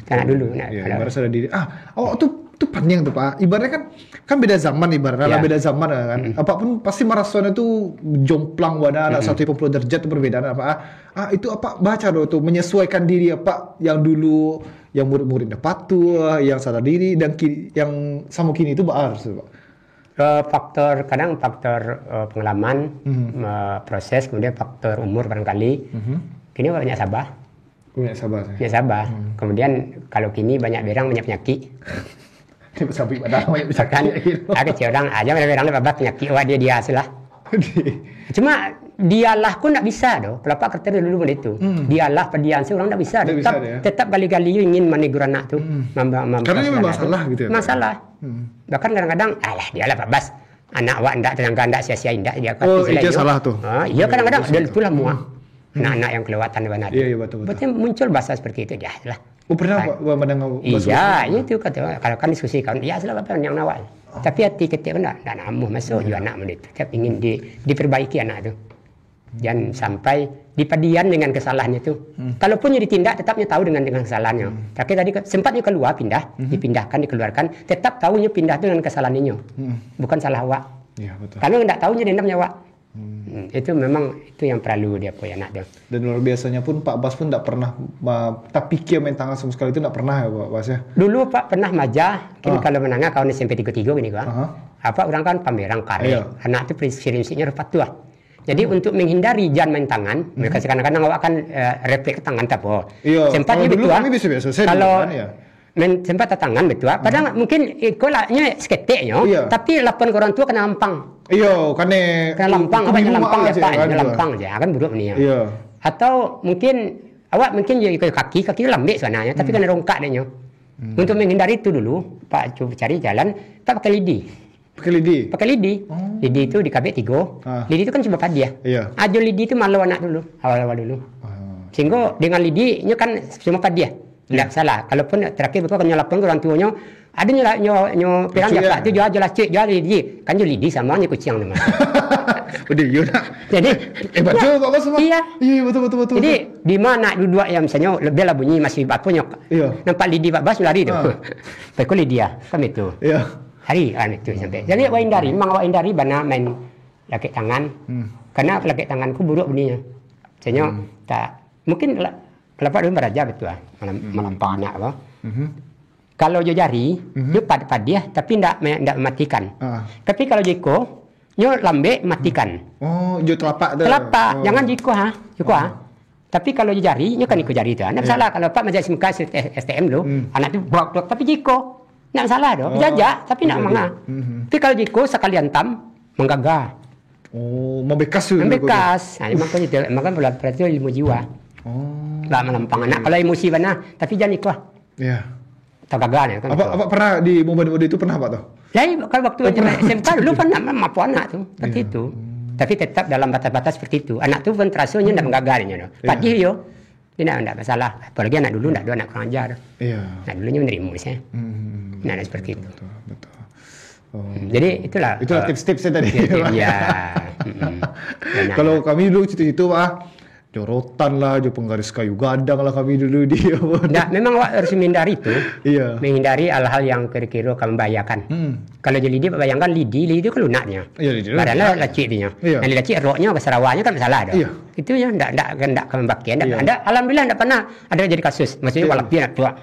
Anak dulu nak. Merasa ada diri. Awak tuh panjang tuh Pak. Ibaratnya kan beda zaman beda zaman kan. Apapun pasti merasanya tuh jomplang wadah ada 150 derajat itu perbedaan apa. Itu apa baca tuh menyesuaikan diri apa yang dulu yang murid-muridnya patuh, yang sadar diri dan yang sama kini itu harus Pak. Faktor pengalaman, proses, kemudian faktor umur barangkali. Kini banyak sabar. Banyak sabar. Kemudian kalau kini banyak penyakit. Sampai pada banyak penyakit. Kecil orang aja berang penyakit. Wah dia lah. Cuma dialah pun tak bisa doh. Kalau Pak kata dulu begitu. Dialah pedian seorang tak bisa. Tetap kali-kali ingin menegur anak tu. Karena ini memang salah gitu ya. Masalah. Bahkan kadang-kadang dialah Pak Bas. Anak awak ndak sia-sia indak dia kata. Itu salah tuh. Iya kadang-kadang itulah muak. Anak-anak yang kelewatan di mana. Iya betul. Berarti muncul bahasa seperti itu dia lah. Pernah mendengar bahasa? Iya, itu kata kalau kan diskusi kan. Ya salah apa yang nawal. Tapi hati ketika nak namuh masuk juga anak itu. Tapi ingin diperbaiki anak itu. Jangan sampai dipadian dengan kesalahannya itu. Kalaupun ditindak tetapnya tahu dengan kesalahannya. Tapi tadi sempatnya keluar dipindahkan, dikeluarkan, tetap tahunya pindah itu dengan kesalahannya. Bukan salah awak. Iya, betul. Kalau enggak tahunya dendamnya awak. Itu memang itu yang perlu dia punya anak dia. Dan luar biasanya pun Pak Bas pun tidak pernah tak pikir main tangan sama sekali itu tidak pernah ya Pak Bas ya. Dulu Pak pernah maja, kini kalau menangnya kawan SMP 33 gini kan. Apa orang kan pameran karya. Anak itu prinsipnya rapat tua. Jadi untuk menghindari jangan main tangan, mereka kadang-kadang awak kan refleks tangan tapo. Sempatnya betul. Kalau sempat tangan betul. Padahal mungkin kolaknya seketiknya, tapi lapan orang tua kena lampang. Kena lampang, apa lampang ya Pak, lampang aja kan buruk ni. Atau mungkin awak jadi kaki lambek sebenarnya, tapi kena rongkak dia. Untuk menghindari itu dulu, Pak coba cari jalan, tak pakai lidi. Pakai lidi. Lidi itu di KB 3. Lidi itu kan cuma dia. Ajo lidi itu malu anak dulu, awal-awal dulu. Sehingga dengan lidinya kan cuma dia. Tidak salah. Kalaupun terakhir betul kan nyolapkan orang tuanya, ada nyo pirang ya Pak, itu jual lidi. Kan jual lidi sama kucing nama. Udah iya nak. Jadi betul Pak Bas semua. Iya betul. Jadi di mana dua yang misalnya lebih lah bunyi masih bapunya. Nampak lidi Pak Bas lari tu. Pakai lidi ya, kan itu. Hari itu sampai. Jadi awak hindari bana main laki tangan. Karena laki tanganku buruk bunyinya. Misalnya tak mungkin kelapa dulu beraja betul melampau anak apa. Kalau jari dia pad dia tapi tidak mematikan. Tapi kalau jeko Nyo lambe matikan. Oh, jo telapak tu. Telapak, jangan jiko Tapi kalau jari, nyo kan ikut jari tu. Nak salah kalau pak macam SIM card STM lu, anak tu blok tapi jiko. Nak salah doh. Jajak tapi nak mangga. Tapi kalau jiko sekalian tam menggaga. Oh, membekas tu. Membekas. Makanya bola perhati ilmu jiwa. Oh. Lah melampang anak kalau emosi benar, tapi jangan ikut. Ya. Tak gagal kan. Apa pernah di momen itu pernah Pak tuh? Ya, kalau waktu SMK dulu pernah mampu anak tu seperti itu. Tapi tetap dalam batas-batas seperti itu. Anak tu pun terasanya tidak menggagalnya. Padahal yo, tidak masalah. Apalagi anak dulu tidak ada anak kurang ajar. Iya. Anak dulunya menerima sih. Nah, seperti itu. Betul. Oh. Jadi itulah tips-tipsnya tadi. Iya. Kalau kami dulu itu Pak, jorotan lah, penggaris kayu gadang lah kami dulu dia. Nah, memang harus menghindari itu. Iya. Menghindari hal-hal yang kira-kira kamu bayangkan. Kalau jadi lidi, bayangkan lidi itu kan lunaknya. Iya, lidi. Padahal lacik dia. Iya. Nanti lacik roknya ke Sarawaknya kan masalah dah. Iya. Itu ya enggak kamu bagian. Alhamdulillah enggak pernah ada jadi kasus. Maksudnya walaupun anak tua.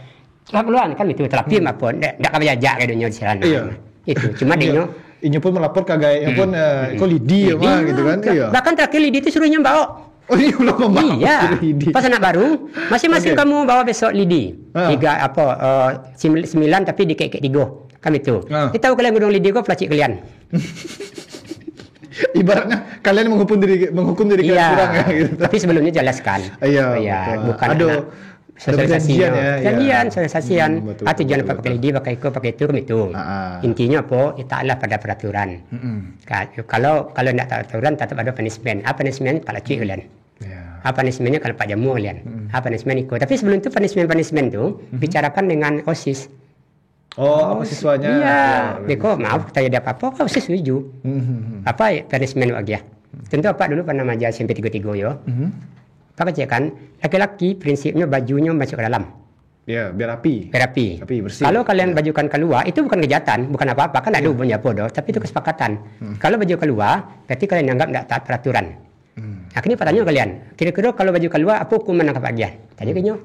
Keluar kan itu terapi maupun enggak kamu jajak ke dunia di sana. Iya. Itu cuma dia Inyo pun melapor ke gaya pun kok lidi mah gitu kan. Iya. Bahkan terakhir lidi itu suruhnya bawa. Oh iya, belum membawa. Iya. Pas anak baru, masing-masing kamu bawa besok lidi. 9 tapi di kek 3. Kami itu. Kita tahu kalian gudang lidi kok pelacik kalian. Ibaratnya kalian menghukum diri kalian kurang ya gitu. Tapi sebelumnya jelaskan. Iya. Bukan sosialisasian. Tujuan pakai lidi, pakai itu kami itu. Intinya apa? Taatlah pada peraturan. Kalau tidak taat peraturan, tetap ada punishment. Apa punishment? Pelacik kalian. Apa punishmentnya kalau Pak Jamu kalian? Apa punishment ikut? Tapi sebelum itu punishment itu bicarakan dengan OSIS. Oh, apa siswanya? Iya. Beko maaf, tanya dia apa-apa, kau setuju. Apa punishment bagi ya? Tentu apa dulu pernah maja SMP 33 yo. Pak kan laki-laki prinsipnya bajunya masuk ke dalam. Ya, biar rapi. Bersih. Kalau kalian bajukan keluar, itu bukan kejahatan, bukan apa-apa, kan ada hubungannya bodoh, tapi itu kesepakatan. Kalau baju keluar, berarti kalian anggap tidak taat peraturan. Akhirnya pertanyaan kalian, kira-kira kalau baju keluar, apa hukuman yang kebagian? Tanya ke nyo.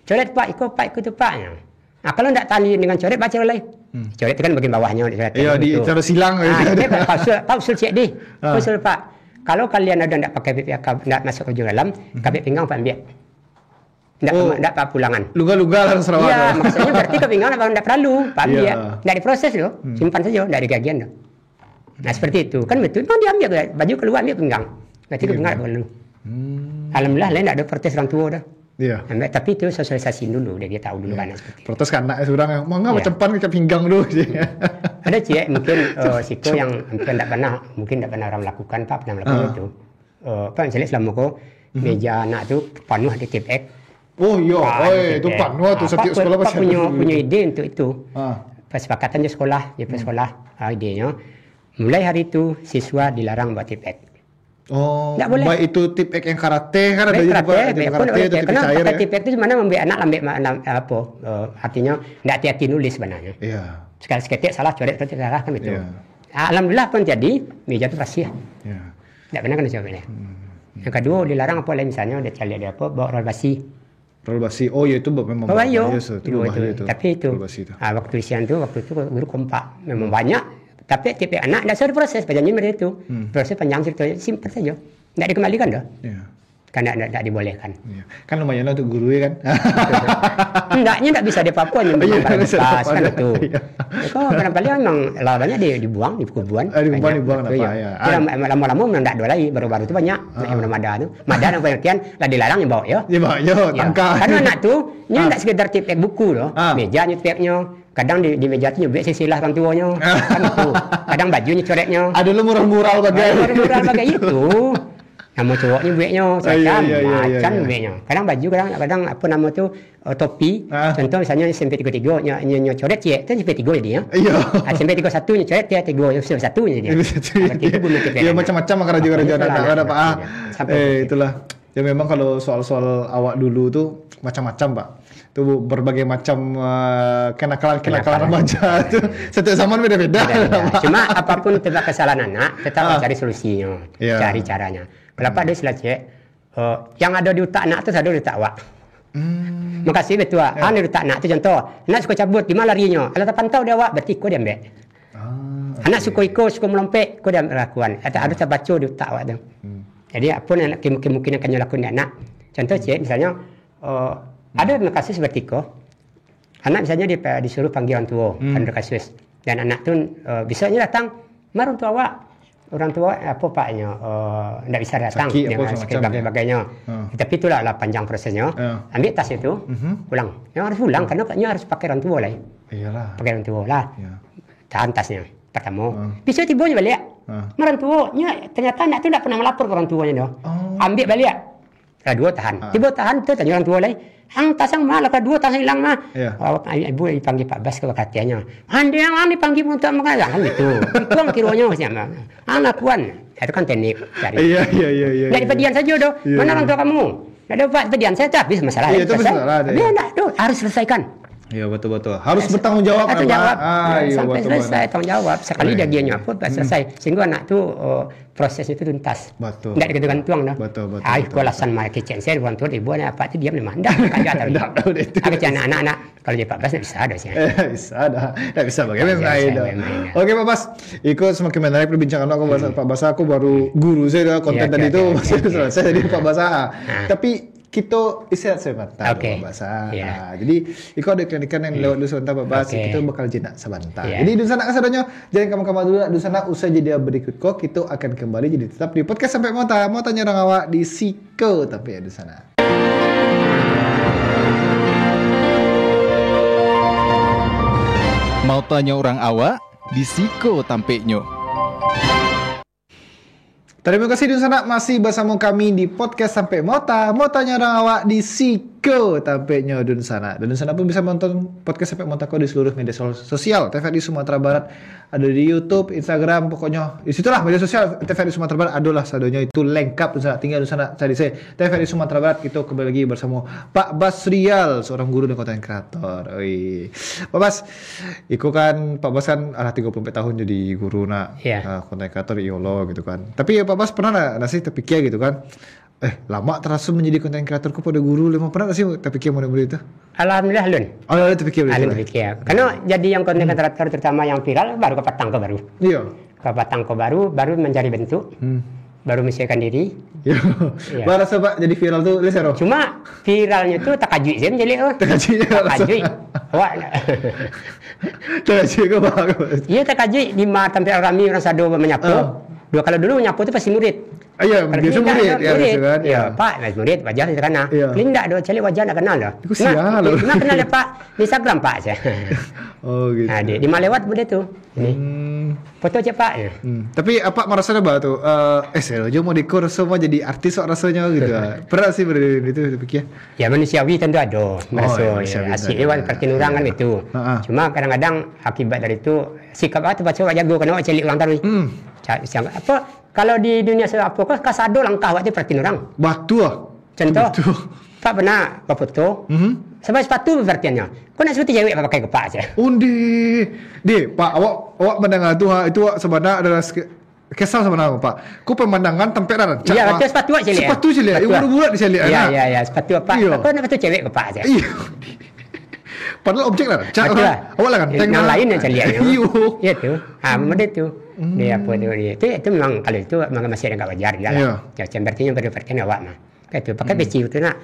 Coret Pak, ikut Pak. Nah, kalau tidak tali dengan coret, baca oleh. Coret itu kan bagian bawahnya. Iya, cara silang. Pausul cek deh. Pausul Pak. Kalau kalian ada tidak pakai PPK, tidak masuk ke dalam, kabit pinggang Pak ambil. Tidak Pak pulangan. Luga-luga lah Sarawak. Iya, maksudnya berarti ke pinggang tidak perlu. Pak ambil. Tidak diproses loh. Simpan saja, tidak digagian loh. Nah, seperti itu. Kan betul. Memang dia ambil baju keluar, ambil pinggang. Berarti ke pinggang tidak perlu. Alhamdulillah, lain tidak ada protes orang tua dah. Iya. Tapi itu sosialisasi dulu, dia tahu dulu kan seperti itu. Protes kan anaknya seorang yang mau macam pan kita pinggang dulu. Ada cik mungkin situ yang mungkin tidak pernah orang lakukan, Pak pernah melakukan itu. Pak misalnya selama kau meja anak tu penuh di tipek. Oh iya, itu penuh tu setiap sekolah pasti punya ide untuk itu. Kesepakatan di sekolah, idenya. Mulai hari itu siswa dilarang buat tipek. Oh, baik itu tipek yang karate kan ada juga karate itu tipek cair ya. Tipek itu mana membuat anak ambil apa? Artinya tidak hati-hati nulis sebenarnya. Iya. Sekali salah coret salah kan itu. Alhamdulillah pun jadi meja itu bersih. Iya. Tidak pernah kena coret. Yang kedua dilarang apa lain misalnya dia cari dia apa bawa roll basi. Roll basi. Oh ya itu memang bahaya itu. Tapi itu. Waktu isian itu guru kompak memang banyak. Tapi tipe anak tidak usah diproses, panjangnya mereka itu. Proses panjang ceritanya, simpan saja. Tidak dikembalikan dah. Karena tidak dibolehkan. Kan lumayan lah untuk guru ya kan. Enggaknya tidak bisa apa-apa, nyumbang barang bekas kan itu. Kau kadang-kadang memang lawannya dibuang, di kuburan. Dibuang apa ya. Lama-lama memang tidak ada lagi, baru-baru itu banyak. Yang belum ada itu. Madan yang pengertian, lah dilarang yang bawa ya. Dibawa tangkap. Karena anak tu, ini tidak sekedar tipek buku loh. Mejanya tipeknya. Kadang di meja tu nyubik sisilah orang tuanya. Kan itu. Kadang bajunya coretnya. Ada lu mural-mural bagai itu. Nama cowok nyubiknya, macam nyubiknya. Kadang baju, kadang apa nama tu topi. Contoh misalnya SMP 33 nya coret cik, tu SMP 3 jadi ya. Iya. SMP 31 nya coret dia 3 SMP 1 nya dia. Itu guna tipek. Ya macam-macam kerja-kerja ada Pak. Itulah. Ya memang kalau soal-soal awak dulu tu macam-macam Pak. Itu berbagai macam kenakalan remaja itu setiap zaman beda-beda. Cuma apapun tetap kesalahan anak, tetap cari solusinya, cari caranya. Kenapa ada istilah cek, yang ada di otak anak itu ada di otak awak. Makasih betul. Di otak anak itu contoh, anak suka cabut, di mana larinya? Kalau tak pantau dia awak, berarti kau dia ambek. Anak suka ikut, suka melompek, kau dah melakukan. Ada terbaca di otak awak tu. Jadi apa yang mungkin akan lakukan anak. Contoh cik, misalnya ada kasus seperti kau. Anak misalnya dia disuruh panggil orang tua, ada kasus. Dan anak tu bisanya datang, mar orang tua awak. Orang tua apa paknya tidak bisa datang dengan sakit sebagainya. Tapi itulah panjang prosesnya. Ambil tas itu, pulang. Yang harus pulang karena harus pakai orang tua lah. Iyalah. Pakai orang tua lah. Tahan tasnya pertama. Bisa tibanya balik. Orang tuanya ternyata anak tu tidak pernah melapor ke orang tuanya dah. Ambil balik. Dua tahan. Tiba tahan tu tanya orang tua lain. Hang tasang malah kedua tasang hilang mah. Ibu dipanggil Pak Bas ke katanya. Andi yang dipanggil untuk makan kan gitu. Kuang kironya siapa? Anak kuan. Itu kan teknik cari. Iya. Enggak dipedian saja doh. Mana orang tua kamu? Enggak dapat pedian saya tak habis masalah. Iya, itu masalah. Tapi anak tuh harus selesaikan. Iya betul. Harus bertanggung jawab. Sampai selesai tanggung jawab. Sekali dia nyapa selesai. Sehingga anak tu prosesnya itu tuntas. Betul. Tidak diketukan tuang dah. Betul. Kau alasan mai kecen saya orang tua ibu apa tu diam memang dah kan tahu. Aku cakap anak-anak kalau dia 14 tak bisa ada sih. Bisa ada. Tak bisa bagaimana main. Oke Pak Bas, ikut semakin menarik perbincangan aku bahasa Pak Bas, aku baru guru saya dah konten tadi tu selesai jadi Pak Bas. Tapi kita istirahat sebentar Pak Bas. Jadi ikut ada klinikan yang lewat dulu sebentar Pak Bas, kita bakal jenak sebentar. Jadi Dunsana kasadonyo jangan kamu dulu Dunsana usai jeda berikut kok kita akan kembali jadi tetap di podcast sampai mau tanya orang awak di Siko tapi ya Dunsana. Mau tanya orang awak di Siko tampeknya. Terima kasih Dunsana masih bersama kami di podcast sampai mau tanya orang awak di Siko tampeknya Dunsana. Dan Dunsana pun bisa menonton podcast sampai mau di seluruh media sosial TVRI Sumatera Barat. Ada di YouTube, Instagram, pokoknya disitulah media sosial TVRI Sumatera Barat adalah sadonya itu lengkap Dunsana. Tinggal Dunsana cari saya TVRI Sumatera Barat. Kita kembali lagi bersama Pak Bas Rial, seorang guru dan konten kreator. Pak Bas, iku kan Pak Bas kan 34 tahun jadi guru konten kreator iolo gitu kan. Tapi ya Pak Bas pernah nggak sih terpikir gitu kan? Lama terasa menjadi konten kreator ku pada guru lama pernah nggak sih terpikir model itu? Alhamdulillah Lun. Alhamdulillah terpikir. Alhamdulillah. Karena jadi yang konten kreator terutama yang viral baru ke Patang ke baru. Iya. Ke Patang ke baru mencari bentuk. Baru menyesuaikan diri. Iya. Baru sebab jadi viral tuh lesero. Cuma viralnya tuh tak kajui sih menjadi takajui. Awak. Takajui ke bagus. Iya takajui di sampai orang sado menyapu. Dua kalau dulu menyapu itu pasti murid. Iya, biasa murid kan. Iya, Pak, murid wajah itu kan. Kelindak do cari wajah nak kenal dah. Iku sial loh. Nak kenal ya Pak di Instagram Pak saya. Oh gitu. Nah, di malewat bude tu. Ini. Foto je Pak. Tapi apa merasanya bah tu? Serojo mau dekor semua jadi artis sok rasanya gitu. Pernah sih berdiri itu pikir. Ya manusiawi tentu ada. Merasa asyik lewat perkin orang kan itu. Cuma kadang-kadang akibat dari itu sikap tu baca awak jago kena awak celik orang tarui. Apa kalau di dunia apa kok kasado langkah waktu perhatiin orang. Batu ah. Contoh. Pak pernah foto. Sampai sepatu perhatiannya. Kau nak seperti cewek pakai kepak aja. Undi. Pak awak mendengar tu itu sebenarnya adalah kesal sebenarnya Pak. Ku pemandangan tempat rancak. Iya, betul sepatu aja lihat. Sepatu je lihat. Ibu bulat di sini. Iya, sepatu apa? Kau nak sepatu cewek kepak aja. Iya. Padahal objek lah. Awak lah kan. Yang lain yang saya lihat. Iya tu. Mede tu. Dia apa tu dia. Itu memang kalau itu memang masih agak wajar ya lah. Ya berarti yang berperken awak mah. Itu pakai peci itu nak.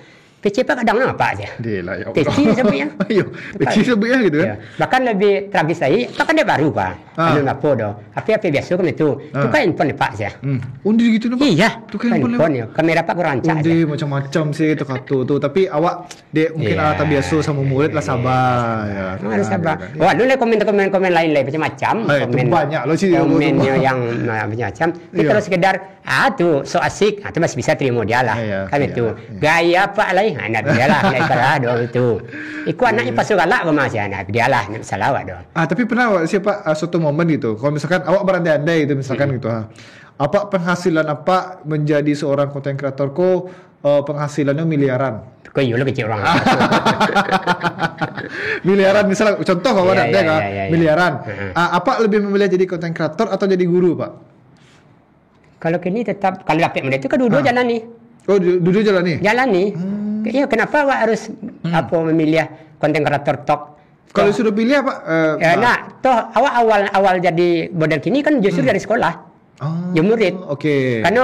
Peci apa kadang apa aja. Dia lah ya. Peci sebenarnya. Ayo. Peci sebenarnya gitu kan. Bahkan lebih tragis lagi, kan dia baru Pak. Anu apa dah. Apa biasa kan itu. Itu kan handphone Pak saja. Undi gitu Pak. Iya. Tu kan handphone ya. Kamera Pak kurang rancak. Undi macam-macam sih itu kartu tu. Tapi awak dia mungkin alat biasa sama murid lah sabar ya. Harus sabar. Wah, lu lihat komen-komen lain macam-macam. Komen banyak loh sih. Komennya yang macam-macam. Tapi kalau sekedar tu so asik, tu masih bisa terima dia lah. Kan itu. Gaya Pak lain. Anak dia lah, doang itu. Ikut anaknya pasal galak ke masih anak dia lah, nak salah awak doang. Tapi pernah siapa suatu momen gitu, kalau misalkan awak berandai-andai itu misalkan gitu, apa penghasilan apa menjadi seorang konten kreator kok penghasilannya miliaran? Kau iya kecil orang. Miliaran misalnya, contoh kalau ada miliaran. Apa lebih memilih jadi konten kreator atau jadi guru Pak? Kalau kini tetap kalau dapat muda itu kedua-dua jalan nih. Oh, dua jalan nih? Jalan nih. Ya, kenapa awak harus memilih konten kreator tok Kalau sudah pilih apa? Toh awal jadi model kini kan justru dari sekolah. Yang murid. Karena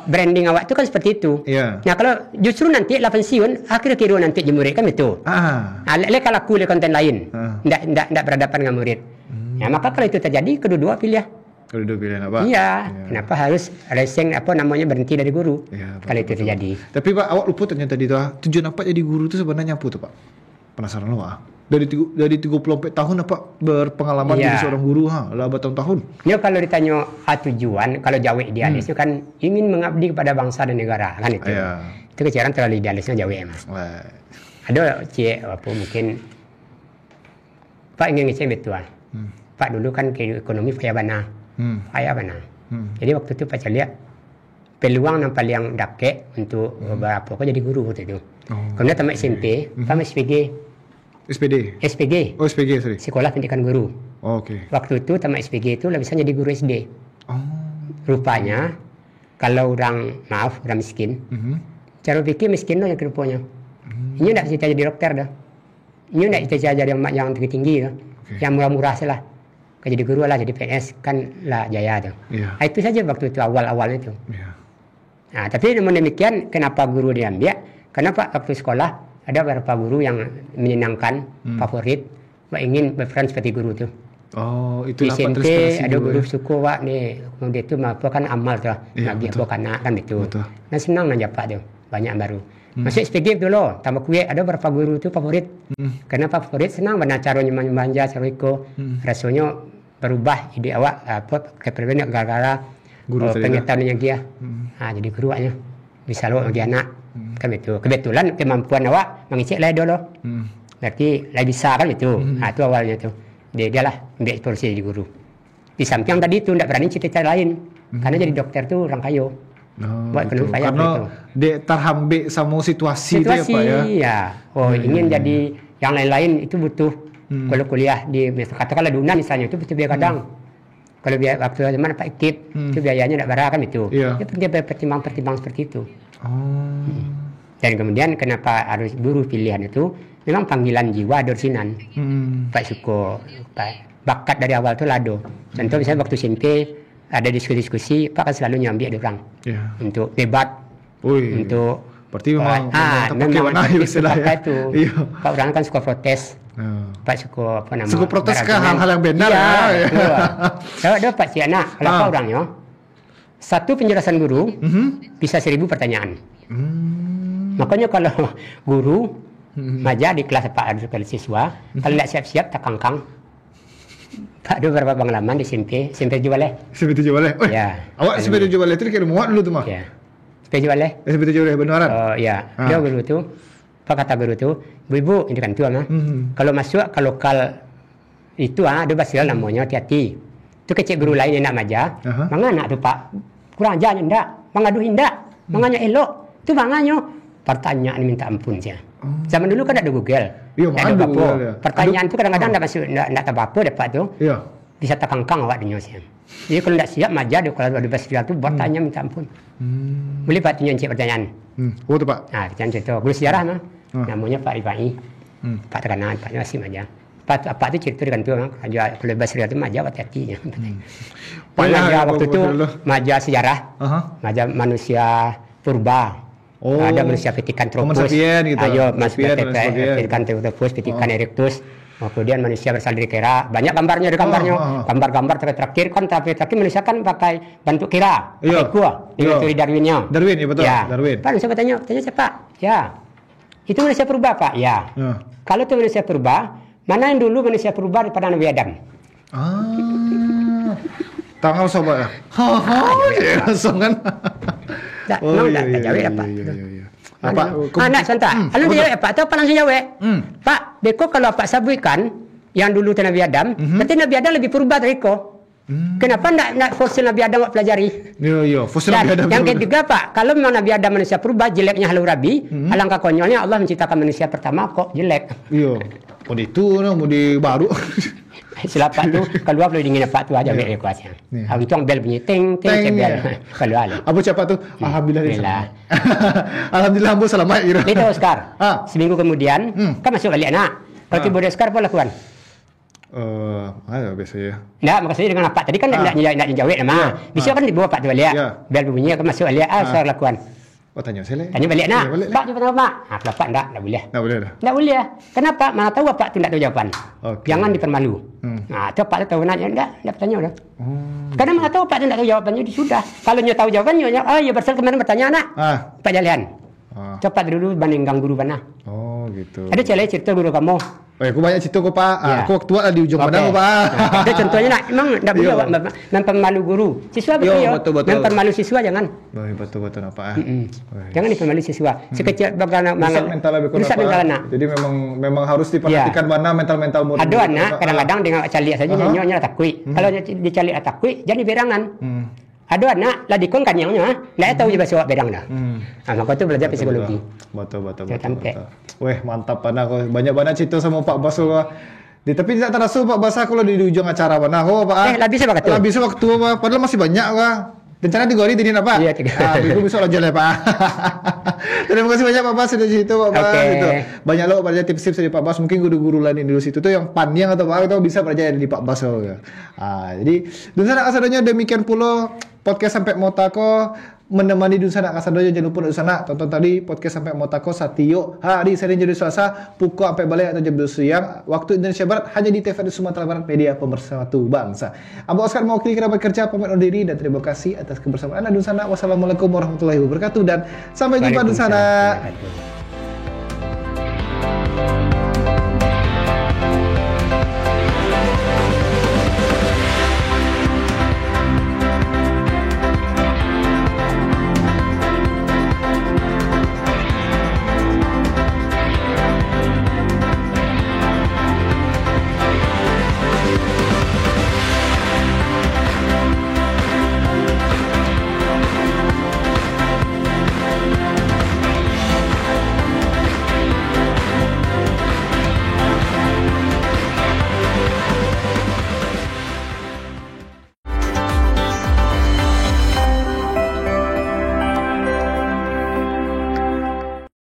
branding awak itu kan seperti itu. Nah kalau justru nanti lah pensiun, akhirnya kira nanti jadi murid kan itu. Kalau aku konten lain, tidak berhadapan dengan murid. Maka kalau itu terjadi, kedua-dua pilih. Kedua pilihan apa? Iya. Kenapa harus resign berhenti dari guru? Kalau itu terjadi. Tapi Pak, awak lupa ternyata tadi tuh. Tujuan apa jadi guru itu sebenarnya apa tuh Pak? Penasaran lo Pak? Dari 34 tahun apa berpengalaman jadi seorang guru lah bertahun-tahun. Ya kalau ditanya tujuan, kalau Jawa idealisnya kan ingin mengabdi kepada bangsa dan negara kan itu. Itu keciran terlalu idealisnya Jawa Mas. Ada apa mungkin Pak ingin ngecek betul. Pak dulu kan ekonomi kaya bana. Jadi waktu itu Pak lihat peluang yang paling dake untuk berapa kok jadi guru waktu itu. Kemudian tamat SMP, tamat SPG. Sorry. Sekolah Pendidikan Guru. Waktu itu tamat SPG itu lah bisa jadi guru SD. Rupanya kalau orang miskin, cara pikir miskin loh yang kerupanya. Ini tidak bisa jadi dokter dah. Ini tidak bisa jadi yang tinggi dah. Yang murah-murah salah. Jadi guru lah, jadi PNS kan lah jaya tuh. Itu saja waktu itu awal-awalnya itu. Nah, tapi namun demikian kenapa guru diambil? Kenapa waktu sekolah ada beberapa guru yang menyenangkan, favorit, ingin berperan seperti guru tuh. Itu di SMP ada guru suku wak nih, kemudian itu apa kan amal tuh, lagi apa anak kan itu. Nah senang aja Pak tuh, banyak baru. Masih SPG dulu, tambah kue ada beberapa guru itu favorit. Kenapa favorit? Senang benar caranya manja, cariko, rasanya berubah ide awak apa kepribadian gara-gara pengetahuannya dia. Jadi guru awaknya bisa lo bagi anak. Kan itu kebetulan kemampuan awak mengecek lah dulu. Berarti lah bisa kan itu. Itu awalnya tuh. Dia lah ambil eksplorasi jadi guru. Di samping tadi itu tidak berani cita-cita lain. Karena jadi dokter tuh orang kayo. Buat penuh payah karena dia terhambat sama situasi dia Pak ya. Iya. Ingin jadi yang lain-lain itu butuh. Kalau kuliah di katakanlah Duna misalnya itu butuh biaya kadang. Kalau biaya waktu zaman Pak Ikip itu biayanya tidak berapa kan itu. Dia pertimbang seperti itu. Dan kemudian kenapa harus guru pilihan itu memang panggilan jiwa dorsinan. Pak Suko bakat dari awal itu lado. Contoh misalnya waktu SMP ada diskusi Pak kan selalu nyambi orang untuk debat untuk berarti memang itu. Pak orang kan suka protes. Pak suka apa namanya? Suka protes ke hal-hal yang benar Ada Pak Ciana kalau orangnya satu penjelasan guru bisa 1000 pertanyaan. Makanya kalau guru maja di kelas Pak ada siswa, kalau tidak siap-siap tak kangkang. Pak ada beberapa pengalaman di SMP Jualeh. SMP Jualeh. Awak SMP Jualeh itu kira muat dulu tuh mah. SMP Jualeh. SMP Jualeh benaran. Dia guru tuh. Pak kata guru tuh, "Bu, ini kan tua mah. Kalau masuk ke lokal itu ada basilah namanya hati-hati. Itu kecek guru lain yang nak maja. Mangana tuh Pak? Kurang aja ndak. Mangadu indak. Manganya elok. Itu manganya pertanyaan minta ampun saja. Zaman dulu kan ada Google. Ada apa? Pertanyaan itu kadang-kadang enggak tahu apa dapat tuh. Bisa terkangkang awak dunia sih. Jadi kalau tidak siap maja di kalau ada basilah itu bertanya minta ampun. Boleh Pak tunjuk pertanyaan. Tuh Pak. Contoh guru sejarah mah. Namanya Pak Rifai. Pak terkenal, Pak masih maja. Apa itu cerita dengan tu aja kalau bahasa itu maja hati-hati. Maja waktu itu maja sejarah. Maja manusia purba. Ada manusia Pithecanthropus. Ayo Pithecanthropus, Pithecan erectus. Kemudian manusia berasal dari kera. Banyak gambarnya ada gambarnya. Gambar-gambar terakhir kan terakhir manusia kan pakai bentuk kera. Pakai gua. Dengan teori Darwinnya. Darwin ya betul. Darwin. Pak saya tanya siapa? Ya. Itu manusia purba Pak. Ya. Kalau itu manusia purba, mana yang dulu manusia purba daripada Nabi Adam? Tanggal sobat ya. Langsung kan. Tak jawab apa. Anak santai. Kalau dia Pak, tahu apa langsung jawab? Pak, beko kalau Pak sabuikan yang dulu itu Nabi Adam, berarti Nabi Adam lebih purba dari ko. Kenapa nak fosil Nabi Adam buat pelajari? Iya, fosil Nabi Adam. Yang ketiga Pak, kalau memang Nabi Adam manusia purba, jeleknya halu rabi, alangkah konyolnya Allah menciptakan manusia pertama kok jelek. Iya, mau itu, mau di baru. Sila Pak tu, keluar boleh dingin Pak tu aja bel kuasnya. Untung bel bunyi ting bel keluar. Abu siapa tu? Alhamdulillah. Alhamdulillah Abu selamat. Itu Oscar. Seminggu kemudian, kan masuk balik anak. Kalau keyboard Oscar apa lakukan? Ayo biasa ya. Nggak, maksudnya dengan apa? Tadi kan nggak dijawab nama. Bisa kan dibawa Pak tu balik. Biar bunyinya kan masuk balik. Saya lakukan. Oh tanya saya. Tanya balik nak. Pak jawab Pak. Kalau Pak nggak boleh. Nggak boleh dah. Nggak boleh. Kenapa? Mana tahu Pak tu nggak tahu jawaban. Jangan dipermalu. Tu Pak tu tahu nanya nggak bertanya dah. Karena mana tahu Pak tu nggak tahu jawabannya sudah. Kalau nyo tahu jawabannya, ya bersel kemarin bertanya nak. Pak Jalian. Cepat dulu banding guru mana. Oh gitu. Ada cerita guru kamu. Aku banyak cerita kok Pak. Aku waktu ada di ujung padang Pak. Ada contohnya nak, memang tidak boleh mempermalu guru. Siswa betul. Mempermalu siswa jangan. Betul Pak. Jangan dipermalu siswa. Sekecil bagaimana rusak mental anak. Jadi memang harus diperhatikan mana mental murid. Ada anak kadang-kadang dengan calik saja nyonya takui. Kalau dicalik takui jadi berangan. Ada anak lah dikon kan yang nggak tahu juga bawa berang dah. Maka tu belajar psikologi. Betul. Weh mantap Pana kau banyak cerita sama Pak Baso. Tapi tidak terasa Pak Basa kalau di ujung acara Pana. Pak. Habis waktu. Habis waktu Pak. Padahal masih banyak Pak. Rencana 3 hari tadi apa? Iya 3. Minggu besok aja lah Pak. Terima kasih banyak Pak Bas sudah di situ Pak Bas. Gitu. Banyak loh banyak tips-tips dari Pak Bas. Mungkin guru-guru lain di situ tuh yang panjang atau apa atau bisa belajar dari Pak Bas. Jadi Dunsana Kasadonya demikian pula podcast sampai Motako menemani Dunsana Kasadonya. Jangan lupa Dunsana tonton tadi podcast sampai Motako Satio hari Senin jadi Selasa pukul sampai balik atau jam 12 siang waktu Indonesia Barat hanya di TVRI Sumatera Barat media pemersatu bangsa. Abu Oscar mewakili kerabat kerja pamit undur diri dan terima kasih atas kebersamaan Anda Dunsana. Wassalamualaikum warahmatullahi wabarakatuh dan sampai jumpa Dunsana.